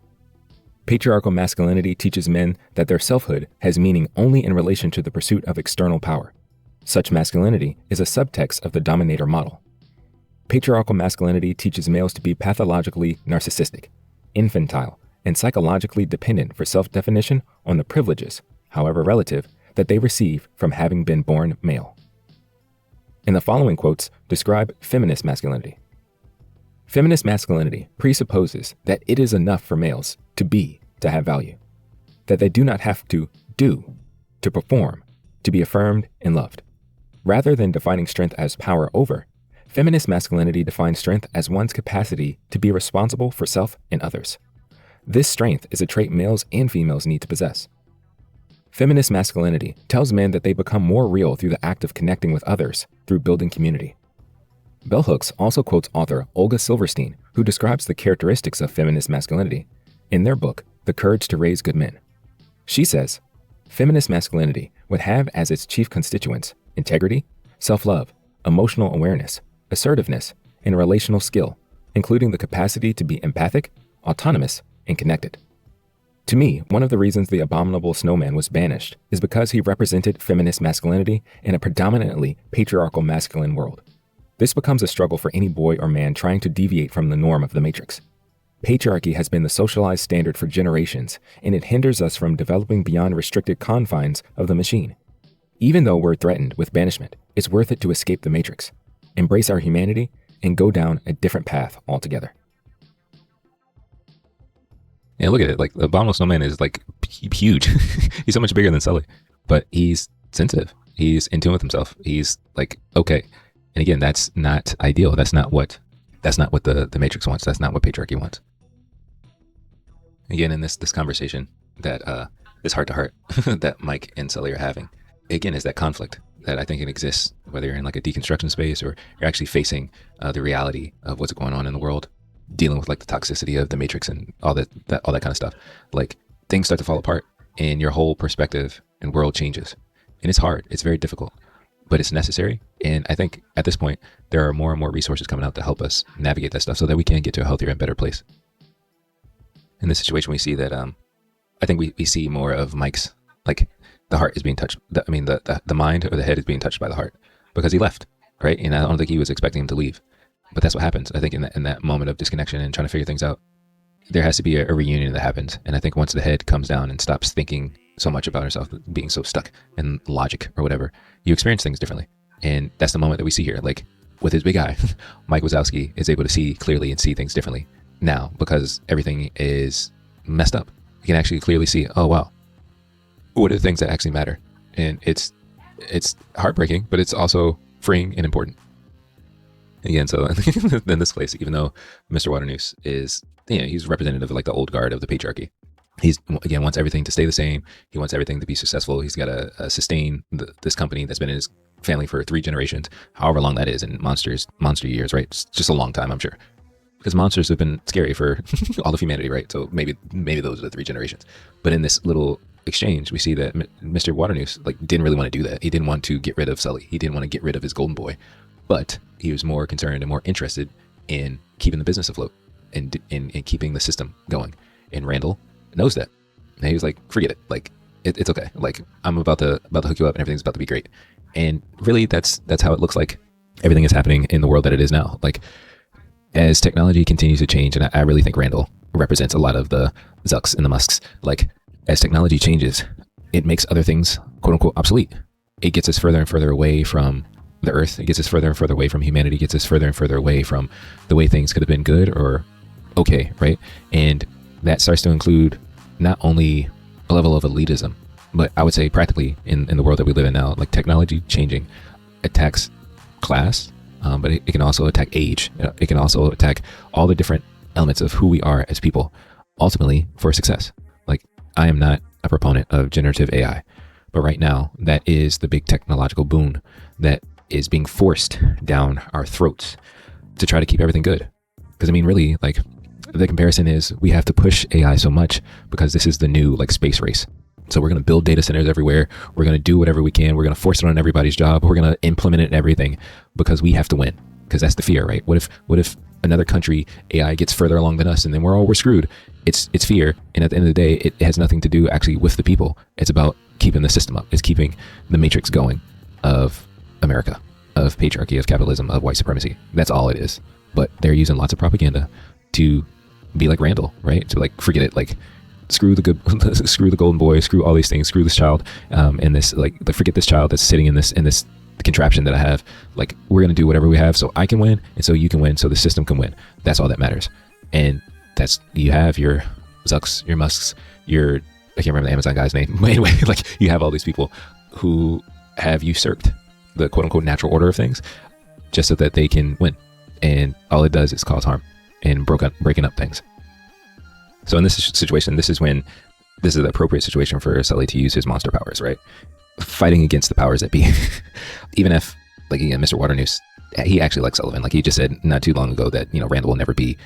Patriarchal masculinity teaches men that their selfhood has meaning only in relation to the pursuit of external power. Such masculinity is a subtext of the dominator model. Patriarchal masculinity teaches males to be pathologically narcissistic, infantile, and psychologically dependent for self-definition on the privileges, however relative, that they receive from having been born male. And the following quotes describe feminist masculinity. Feminist masculinity presupposes that it is enough for males to have value, that they do not have to do, to perform, to be affirmed and loved. Rather than defining strength as power over, feminist masculinity defines strength as one's capacity to be responsible for self and others. This strength is a trait males and females need to possess. Feminist masculinity tells men that they become more real through the act of connecting with others through building community. Bell Hooks also quotes author Olga Silverstein, who describes the characteristics of feminist masculinity in their book, The Courage to Raise Good Men. She says, feminist masculinity would have as its chief constituents integrity, self-love, emotional awareness, assertiveness, and relational skill, including the capacity to be empathic, autonomous, and connected. To me, one of the reasons the Abominable Snowman was banished is because he represented feminist masculinity in a predominantly patriarchal masculine world. This becomes a struggle for any boy or man trying to deviate from the norm of the Matrix. Patriarchy has been the socialized standard for generations, and it hinders us from developing beyond restricted confines of the machine. Even though we're threatened with banishment, it's worth it to escape the Matrix, embrace our humanity, and go down a different path altogether. Yeah, look at it. Like, the Abominable Snowman is like huge. He's so much bigger than Sully, but he's sensitive. He's in tune with himself. He's like, okay. And again, that's not ideal. That's not what the Matrix wants. That's not what patriarchy wants. Again, in this conversation that this heart to heart that Mike and Sully are having, again, is that conflict that I think it exists, whether you're in like a deconstruction space or you're actually facing the reality of what's going on in the world, dealing with like the toxicity of the Matrix and all that kind of stuff. Like, things start to fall apart and your whole perspective and world changes. And it's hard. It's very difficult, but it's necessary. And I think at this point, there are more and more resources coming out to help us navigate that stuff so that we can get to a healthier and better place. In this situation, we see that I think we see more of Mike's, like, the heart is being touched. The mind or the head is being touched by the heart because he left, right? And I don't think he was expecting him to leave. But that's what happens. I think in that moment of disconnection and trying to figure things out, there has to be a reunion that happens. And I think once the head comes down and stops thinking so much about herself, being so stuck in logic or whatever, you experience things differently. And that's the moment that we see here. Like, with his big eye, Mike Wazowski is able to see clearly and see things differently now because everything is messed up. You can actually clearly see, oh wow, what are the things that actually matter? And it's heartbreaking, but it's also freeing and important. Again, so in this place, even though Mr. Waternoose is, he's representative of like the old guard of the patriarchy, He's, again, wants everything to stay the same. He wants everything to be successful. He's got to sustain this company that's been in his family for 3 generations, however long that is in monster years, right? It's just a long time, I'm sure, because monsters have been scary for all of humanity, right? So maybe those are the 3 generations. But in this little exchange, we see that Mr. Waternoose like didn't really want to do that. He didn't want to get rid of Sully. He didn't want to get rid of his golden boy, but he was more concerned and more interested in keeping the business afloat and in keeping the system going. And Randall knows that. And he was like, forget it. Like, it's okay. Like, I'm about to hook you up and everything's about to be great. And really, that's how it looks like everything is happening in the world that it is now. Like, as technology continues to change, and I really think Randall represents a lot of the Zucks and the Musks. Like, as technology changes, it makes other things, quote unquote, obsolete. It gets us further and further away from the earth. It gets us further and further away from humanity. It gets us further and further away from the way things could have been good or okay, right? And that starts to include not only a level of elitism, but I would say practically in the world that we live in now, like technology changing attacks class, but it can also attack age. It can also attack all the different elements of who we are as people, ultimately for success. Like, I am not a proponent of generative AI, but right now that is the big technological boon that is being forced down our throats to try to keep everything good. Because I mean, really, like, the comparison is we have to push AI so much because this is the new like space race. So we're going to build data centers everywhere. We're going to do whatever we can. We're going to force it on everybody's job. We're going to implement it in everything because we have to win. Because that's the fear, right? What if another country AI gets further along than us and then we're screwed? It's fear. And at the end of the day, it has nothing to do actually with the people. It's about keeping the system up. It's keeping the matrix going of America, of patriarchy, of capitalism, of white supremacy. That's all it is. But they're using lots of propaganda to be like Randall, right? To like, forget it, like screw the good, screw the golden boy, screw all these things, screw this child, and this like forget this child that's sitting in this contraption that I have. Like, we're gonna do whatever we have so I can win and so you can win, so the system can win. That's all that matters. And that's, you have your Zucks, your Musks, your, I can't remember the Amazon guy's name, but anyway, like, you have all these people who have usurped the quote unquote natural order of things just so that they can win. And all it does is cause harm and breaking up things. So in this situation, this is the appropriate situation for Sully to use his monster powers, right? Fighting against the powers that be. Even if, like, again, Mr. Waternoose, he actually likes Sullivan. Like, he just said not too long ago that, Randall will never be,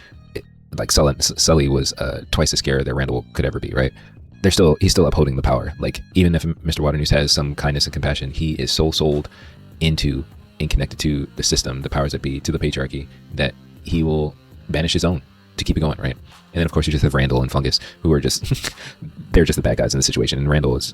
like, Sully was twice as scared that Randall could ever be, right? He's still upholding the power. Like, even if Mr. Waternoose has some kindness and compassion, he is so sold into and connected to the system, the powers that be, to the patriarchy, that he will banish his own to keep it going, right? And then of course you just have Randall and Fungus, who are just they're just the bad guys in the situation, and Randall is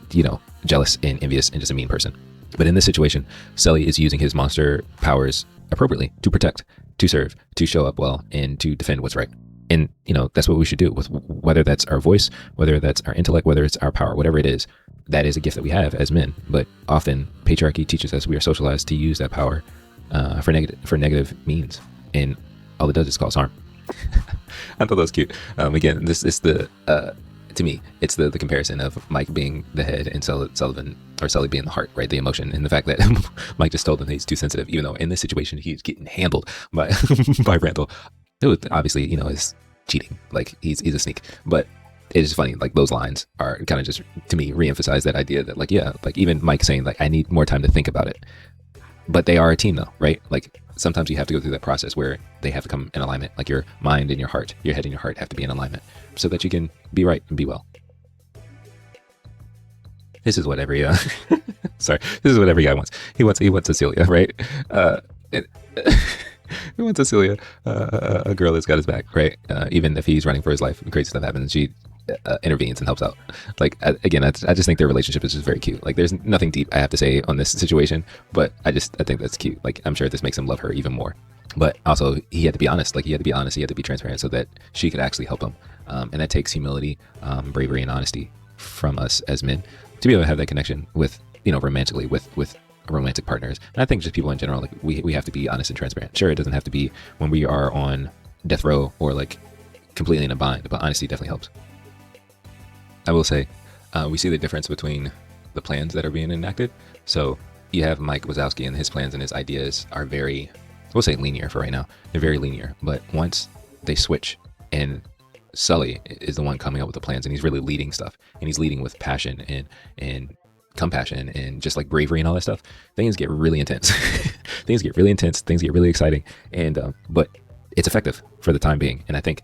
jealous and envious and just a mean person. But in this situation, Sully is using his monster powers appropriately to protect, to serve, to show up well, and to defend what's right. And that's what we should do, with whether that's our voice, whether that's our intellect, whether it's our power, whatever it is. That is a gift that we have as men, but often patriarchy teaches us we are socialized to use that power for negative means, and all it does is cause harm. I thought that was cute. Again, this is to me, it's the comparison of Mike being the head and Sully being the heart, right? The emotion, and the fact that Mike just told him that he's too sensitive, even though in this situation he's getting handled by by Randall. It was obviously, is cheating. Like, he's a sneak, but it is funny. Like, those lines are kind of just, to me, reemphasize that idea that, like, yeah, like even Mike saying, like, I need more time to think about it. But they are a team, though, right? Like, sometimes you have to go through that process where they have to come in alignment. Like, your mind and your heart, your head and your heart have to be in alignment so that you can be right and be well. This is what every sorry, this is what every guy wants. He wants Cecilia, right? He wants Cecilia, a girl that's got his back, right? Even if he's running for his life, crazy stuff happens, she intervenes and helps out. Like, again, I just think their relationship is just very cute. Like, there's nothing deep I have to say on this situation, but I think that's cute. Like, I'm sure this makes him love her even more. But also, he had to be honest. Like, he had to be honest. He had to be transparent so that she could actually help him. And that takes humility, bravery, and honesty from us as men to be able to have that connection with, romantically with romantic partners. And I think just people in general, like, we have to be honest and transparent. Sure, it doesn't have to be when we are on death row or like completely in a bind, but honesty definitely helps. I will say, we see the difference between the plans that are being enacted. So you have Mike Wazowski, and his plans and his ideas are very, we'll say linear for right now. They're very linear, but once they switch and Sully is the one coming up with the plans, and he's really leading stuff, and he's leading with passion and compassion and just like bravery and all that stuff. Things get really intense. Things get really intense. Things get really exciting, and but it's effective for the time being. And I think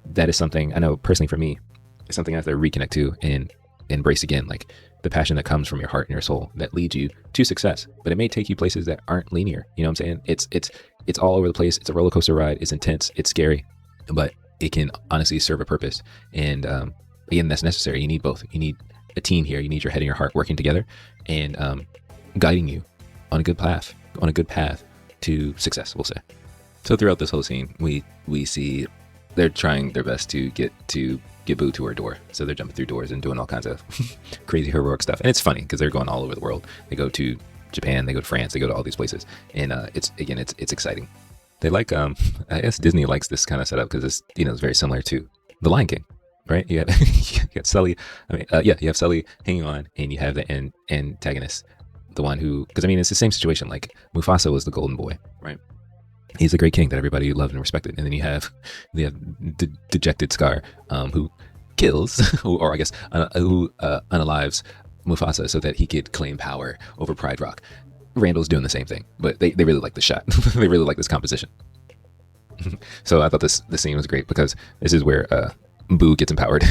that is something I know personally for me, it's something I have to reconnect to and embrace again, like the passion that comes from your heart and your soul that leads you to success. But it may take you places that aren't linear. You know what I'm saying? It's all over the place. It's a roller coaster ride. It's intense. It's scary, but it can honestly serve a purpose. And again, that's necessary. You need both. You need a team here. You need your head and your heart working together and guiding you on a good path, to success, we'll say. So throughout this whole scene, we see they're trying their best to get Boo to her door. So they're jumping through doors and doing all kinds of crazy heroic stuff. And it's funny because they're going all over the world. They go to Japan, they go to France, they go to all these places. And it's exciting. They like, I guess Disney likes this kind of setup because it's, it's very similar to The Lion King, right? You have Sully. You have Sully hanging on, and you have the antagonist, the one who, because it's the same situation. Like Mufasa was the golden boy, right? He's a great king that everybody loved and respected. And then you have dejected Scar, who kills, or I guess who unalives Mufasa so that he could claim power over Pride Rock. Randall's doing the same thing, but they really like the shot. They really like this composition. So I thought this scene was great because this is where Boo gets empowered.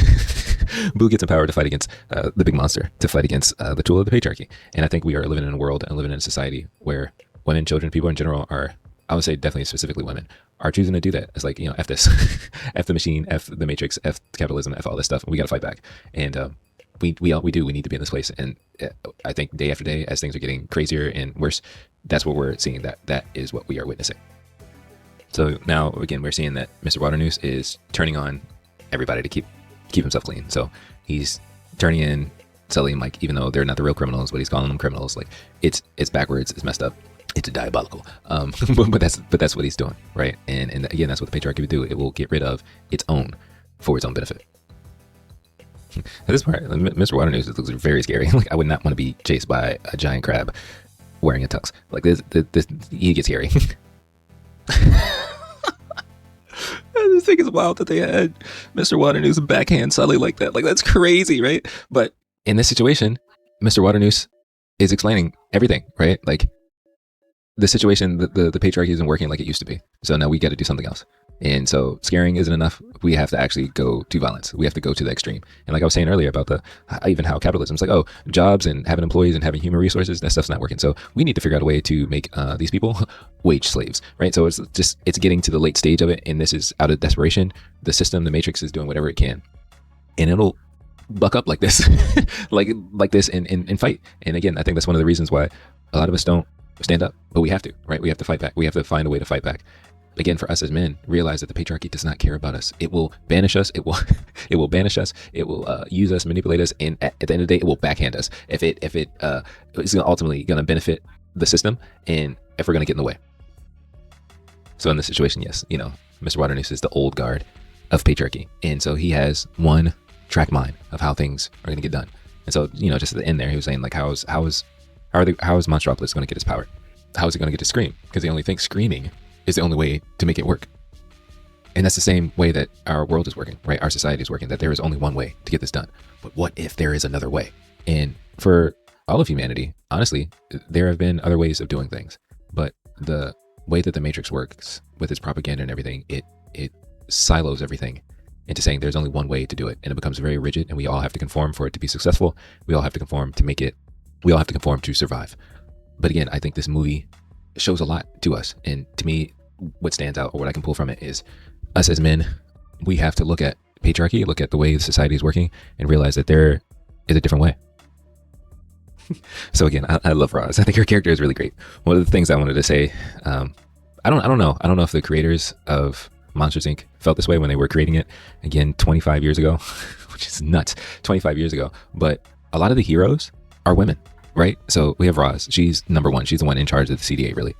Boo gets empowered to fight against the big monster, to fight against the tool of the patriarchy. And I think we are living in a world and living in a society where women, children, people in general are, I would say definitely specifically women, are choosing to do that. It's like, F this, F the machine, F the matrix, F capitalism, F all this stuff. We got to fight back. And we need to be in this place. And I think day after day, as things are getting crazier and worse, that's what we're seeing. That is what we are witnessing. So now, again, we're seeing that Mr. Waternoose is turning on everybody to keep himself clean. So he's turning in Sully and Mike, even though they're not the real criminals, but he's calling them criminals. Like it's backwards, it's messed up, it's diabolical. But that's what he's doing, right? And again, that's what the patriarchy would do. It will get rid of its own for its own benefit. At this part, Mr. Waternoose looks very scary. Like I would not want to be chased by a giant crab wearing a tux. Like this he gets scary. I just think it's wild that they had Mr. Waternoose backhand Sully like that. Like that's crazy, right? But in this situation, Mr. Waternoose is explaining everything, right? Like the situation, the patriarchy isn't working like it used to be. So now we got to do something else. And so scaring isn't enough. We have to actually go to violence. We have to go to the extreme. And like I was saying earlier about even how capitalism is like, oh, jobs and having employees and having human resources, that stuff's not working. So we need to figure out a way to make these people wage slaves, right? So it's getting to the late stage of it. And this is out of desperation. The system, the matrix is doing whatever it can. And it'll buck up like this, like this and fight. And again, I think that's one of the reasons why a lot of us don't stand up, but we have to, right? We have to fight back. We have to find a way to fight back. Again, for us as men, realize that the patriarchy does not care about us. It will banish us. It will banish us. It will use us, manipulate us, and at the end of the day, it will backhand us if it is ultimately going to benefit the system, and if we're going to get in the way. So in this situation, yes, Mr. Waternoose is the old guard of patriarchy, and so he has one track mind of how things are going to get done. And so just at the end there, he was saying like, how is Monstropolis going to get his power? How is he going to get to scream? Because he only thinks screaming is the only way to make it work. And that's the same way that our world is working, right? Our society is working, that there is only one way to get this done. But what if there is another way? And for all of humanity, honestly, there have been other ways of doing things. But the way that the Matrix works with its propaganda and everything, it silos everything into saying there's only one way to do it. And it becomes very rigid, and we all have to conform for it to be successful. We all have to conform to make it. We all have to conform to survive. But again, I think this movie shows a lot to us. And to me, what stands out, or what I can pull from it, is us as men, we have to look at patriarchy, look at the way society is working, and realize that there is a different way. So again, I love Roz. I think her character is really great. One of the things I wanted to say, I don't know if the creators of Monsters Inc. felt this way when they were creating it, again, 25 years ago, which is nuts, 25 years ago. But a lot of the heroes are women, right? So we have Roz. She's number one. She's the one in charge of the CDA, really.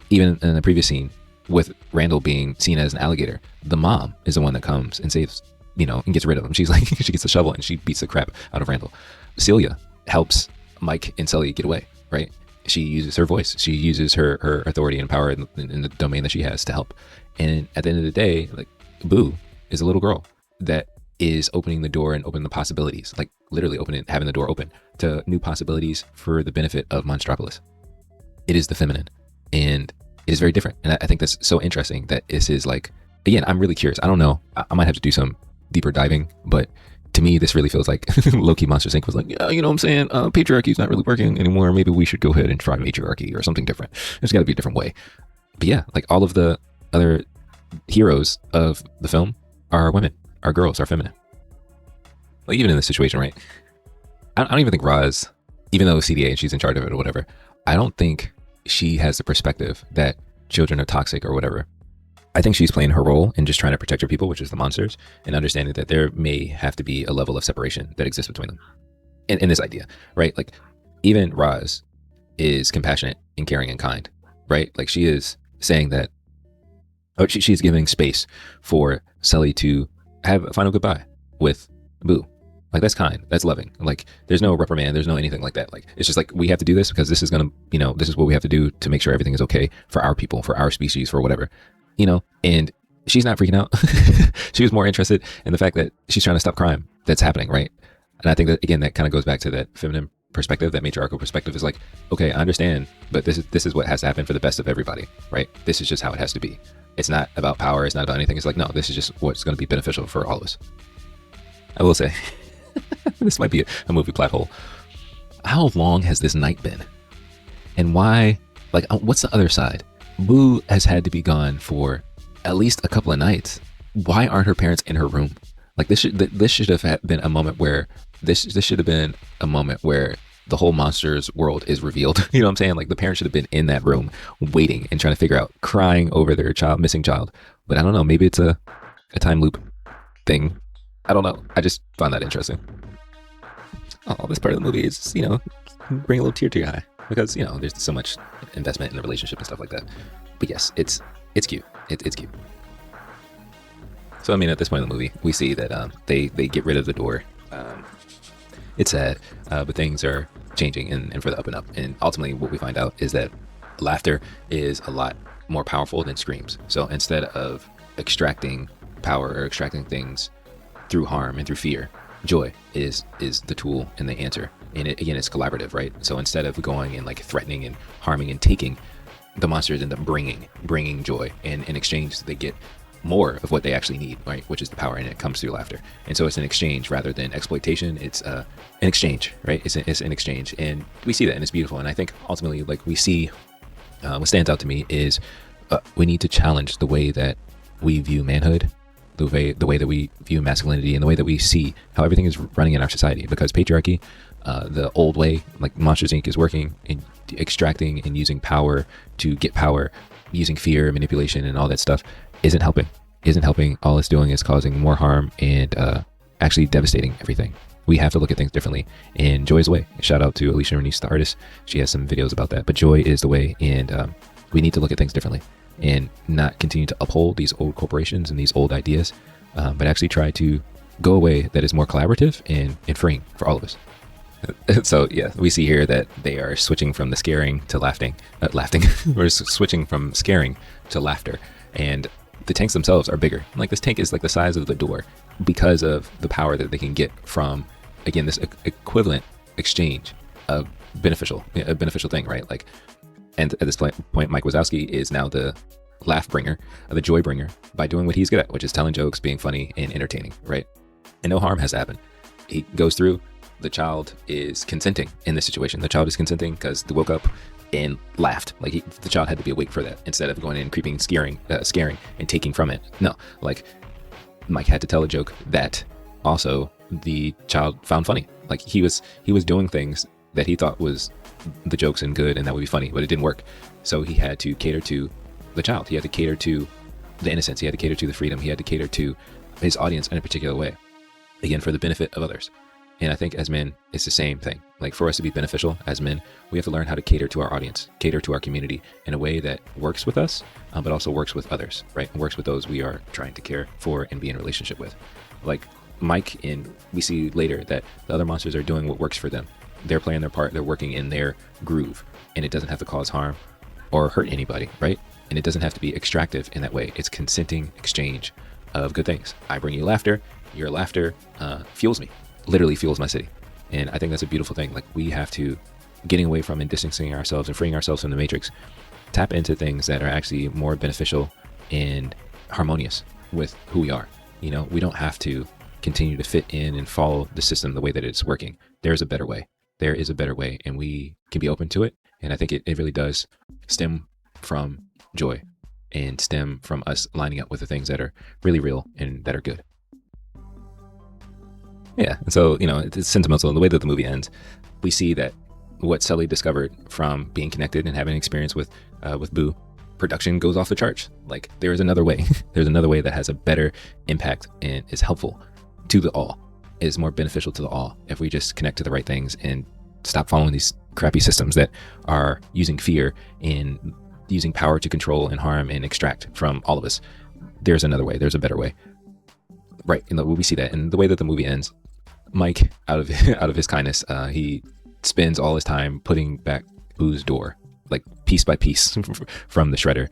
Even in the previous scene, with Randall being seen as an alligator, the mom is the one that comes and saves, and gets rid of him. She's like, she gets a shovel and she beats the crap out of Randall. Celia helps Mike and Sully get away, right? She uses her voice. She uses her authority and power in the domain that she has to help. And at the end of the day, like, Boo is a little girl. that is opening the door and opening the possibilities, like literally having the door open to new possibilities for the benefit of Monstropolis. It is the feminine, and it is very different. And I think that's so interesting that this is like, again, I'm really curious. I don't know. I might have to do some deeper diving, but to me, this really feels like low-key Monsters Inc. was like, yeah, you know what I'm saying? Patriarchy is not really working anymore. Maybe we should go ahead and try matriarchy or something different. There's got to be a different way. But yeah, like all of the other heroes of the film are women, are girls, are feminine. Like even in this situation, right? I don't even think Roz, even though CDA and she's in charge of it or whatever, I don't think she has the perspective that children are toxic or whatever. I think she's playing her role in just trying to protect her people, which is the monsters, and understanding that there may have to be a level of separation that exists between them. In this idea, right? Like even Roz is compassionate and caring and kind, right? Like she is saying that, she's giving space for Sully to have a final goodbye with Boo. Like that's kind, that's loving. Like there's no reprimand, there's no anything like that. Like it's just like, we have to do this because this is gonna, this is what we have to do to make sure everything is okay for our people, for our species, for whatever, and she's not freaking out. She was more interested in the fact that she's trying to stop crime that's happening, right? And I think that, again, that kind of goes back to that feminine perspective, that matriarchal perspective is like, okay, I understand, but this is what has to happen for the best of everybody, right? This is just how it has to be. It's not about power, it's not about anything. It's like, no, this is just what's going to be beneficial for all of us. I will say, this might be a movie plot hole. How long has this night been? And why, like, what's the other side? Boo has had to be gone for at least a couple of nights. Why aren't her parents in her room? Like this should have been a moment where this should have been a moment where the whole monsters world is revealed. You know what I'm saying? Like the parents should have been in that room waiting and trying to figure out, crying over their missing child. But I don't know, maybe it's a time loop thing. I don't know. I just found that interesting. Oh, this part of the movie is, bring a little tear to your eye because, there's so much investment in the relationship and stuff like that. But yes, it's cute. It's cute. So, I mean, at this point in the movie, we see that they get rid of the door. It's sad, but things are changing and for the up and up. And ultimately, what we find out is that laughter is a lot more powerful than screams. So instead of extracting power or extracting things through harm and through fear, joy is the tool and the answer. And it's collaborative, right? So instead of going and like threatening and harming and taking, the monsters end up bringing joy, and in exchange they get more of what they actually need, right? Which is the power, and it comes through laughter. And so it's an exchange rather than exploitation. It's an exchange, right? It's an exchange, and we see that, and it's beautiful. And I think ultimately, like we see, what stands out to me is we need to challenge the way that we view manhood, the way that we view masculinity, and the way that we see how everything is running in our society. Because patriarchy, the old way, like Monsters Inc. is working in extracting and using power to get power, using fear, manipulation, and all that stuff, isn't helping. All it's doing is causing more harm and actually devastating everything. We have to look at things differently, and joy is the way. Shout out to Alicia Renese, the artist. She has some videos about that, but joy is the way, and we need to look at things differently and not continue to uphold these old corporations and these old ideas, but actually try to go a way that is more collaborative and freeing for all of us. So yeah, we see here that they are switching from the scaring to laughing. We're switching from scaring to laughter, and the tanks themselves are bigger. Like this tank is like the size of the door because of the power that they can get from, again, this equivalent exchange of a beneficial thing, right? Like, and at this point, Mike Wazowski is now the laugh bringer, the joy bringer, by doing what he's good at, which is telling jokes, being funny and entertaining, right? And no harm has to happen. He goes through. The child is consenting in this situation. The child is consenting because they woke up and laughed. Like the child had to be awake for that, instead of going in, creeping, scaring, and taking from it. No, like Mike had to tell a joke that also the child found funny. Like he was doing things that he thought was the jokes and good, and that would be funny, but it didn't work. So he had to cater to the child. He had to cater to the innocence. He had to cater to the freedom. He had to cater to his audience in a particular way, again, for the benefit of others. And I think as men, it's the same thing. Like for us to be beneficial as men, we have to learn how to cater to our audience, cater to our community in a way that works with us, but also works with others, right? And works with those we are trying to care for and be in a relationship with. Like Mike, and we see later that the other monsters are doing what works for them. They're playing their part, they're working in their groove, and it doesn't have to cause harm or hurt anybody, right? And it doesn't have to be extractive in that way. It's consenting exchange of good things. I bring you laughter, Your laughter fuels me, literally fuels my city. And I think that's a beautiful thing. Like, we have to, getting away from and distancing ourselves and freeing ourselves from the matrix, tap into things that are actually more beneficial and harmonious with who we are. You know, we don't have to continue to fit in and follow the system the way that it's working. There's a better way. There is a better way, and we can be open to it. And I think it really does stem from joy and stem from us lining up with the things that are really real and that are good. Yeah. And so, you know, it's sentimental in the way that the movie ends. We see that what Sully discovered from being connected and having an experience with Boo, production goes off the charts. Like, there is another way. There's another way that has a better impact and is helpful to the all, is more beneficial to the all, if we just connect to the right things and stop following these crappy systems that are using fear and using power to control and harm and extract from all of us. There's another way. There's a better way. Right. And we see that in the way that the movie ends. Mike, out of his kindness, he spends all his time putting back Boo's door, like piece by piece from the shredder,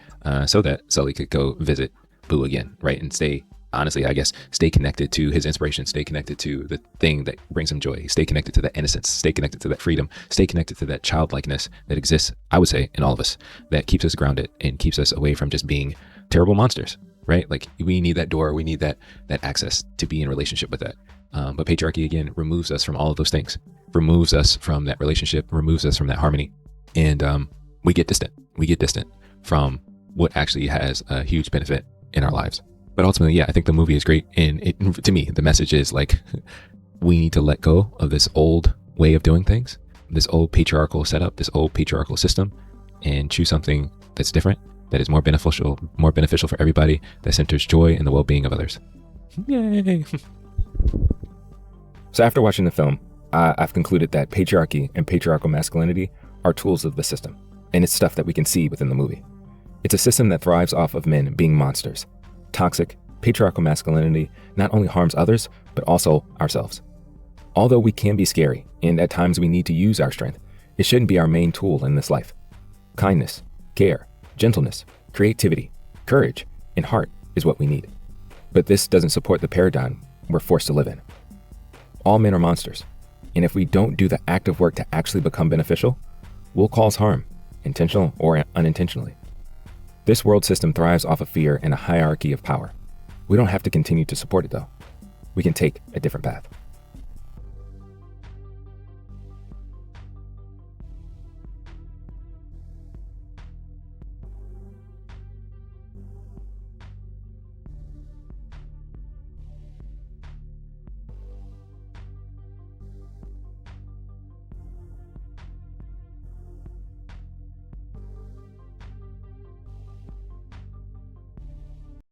so that Sully could go visit Boo again, right? And stay, honestly, I guess, stay connected to his inspiration, stay connected to the thing that brings him joy, stay connected to that innocence, stay connected to that freedom, stay connected to that childlikeness that exists, I would say, in all of us, that keeps us grounded and keeps us away from just being terrible monsters, right? Like, we need that door, we need that access to be in relationship with that. But patriarchy, again, removes us from all of those things, removes us from that relationship, removes us from that harmony. And we get distant. We get distant from what actually has a huge benefit in our lives. But ultimately, yeah, I think the movie is great. And to me, the message is like, we need to let go of this old way of doing things, this old patriarchal setup, this old patriarchal system, and choose something that's different, that is more beneficial for everybody, that centers joy and the well-being of others. Yay! So after watching the film, I've concluded that patriarchy and patriarchal masculinity are tools of the system, and it's stuff that we can see within the movie. It's a system that thrives off of men being monsters. Toxic, patriarchal masculinity not only harms others, but also ourselves. Although we can be scary, and at times we need to use our strength, it shouldn't be our main tool in this life. Kindness, care, gentleness, creativity, courage, and heart is what we need. But this doesn't support the paradigm we're forced to live in. All men are monsters, and if we don't do the active work to actually become beneficial, we'll cause harm, intentional or unintentionally. This world system thrives off of fear and a hierarchy of power. We don't have to continue to support it though. We can take a different path.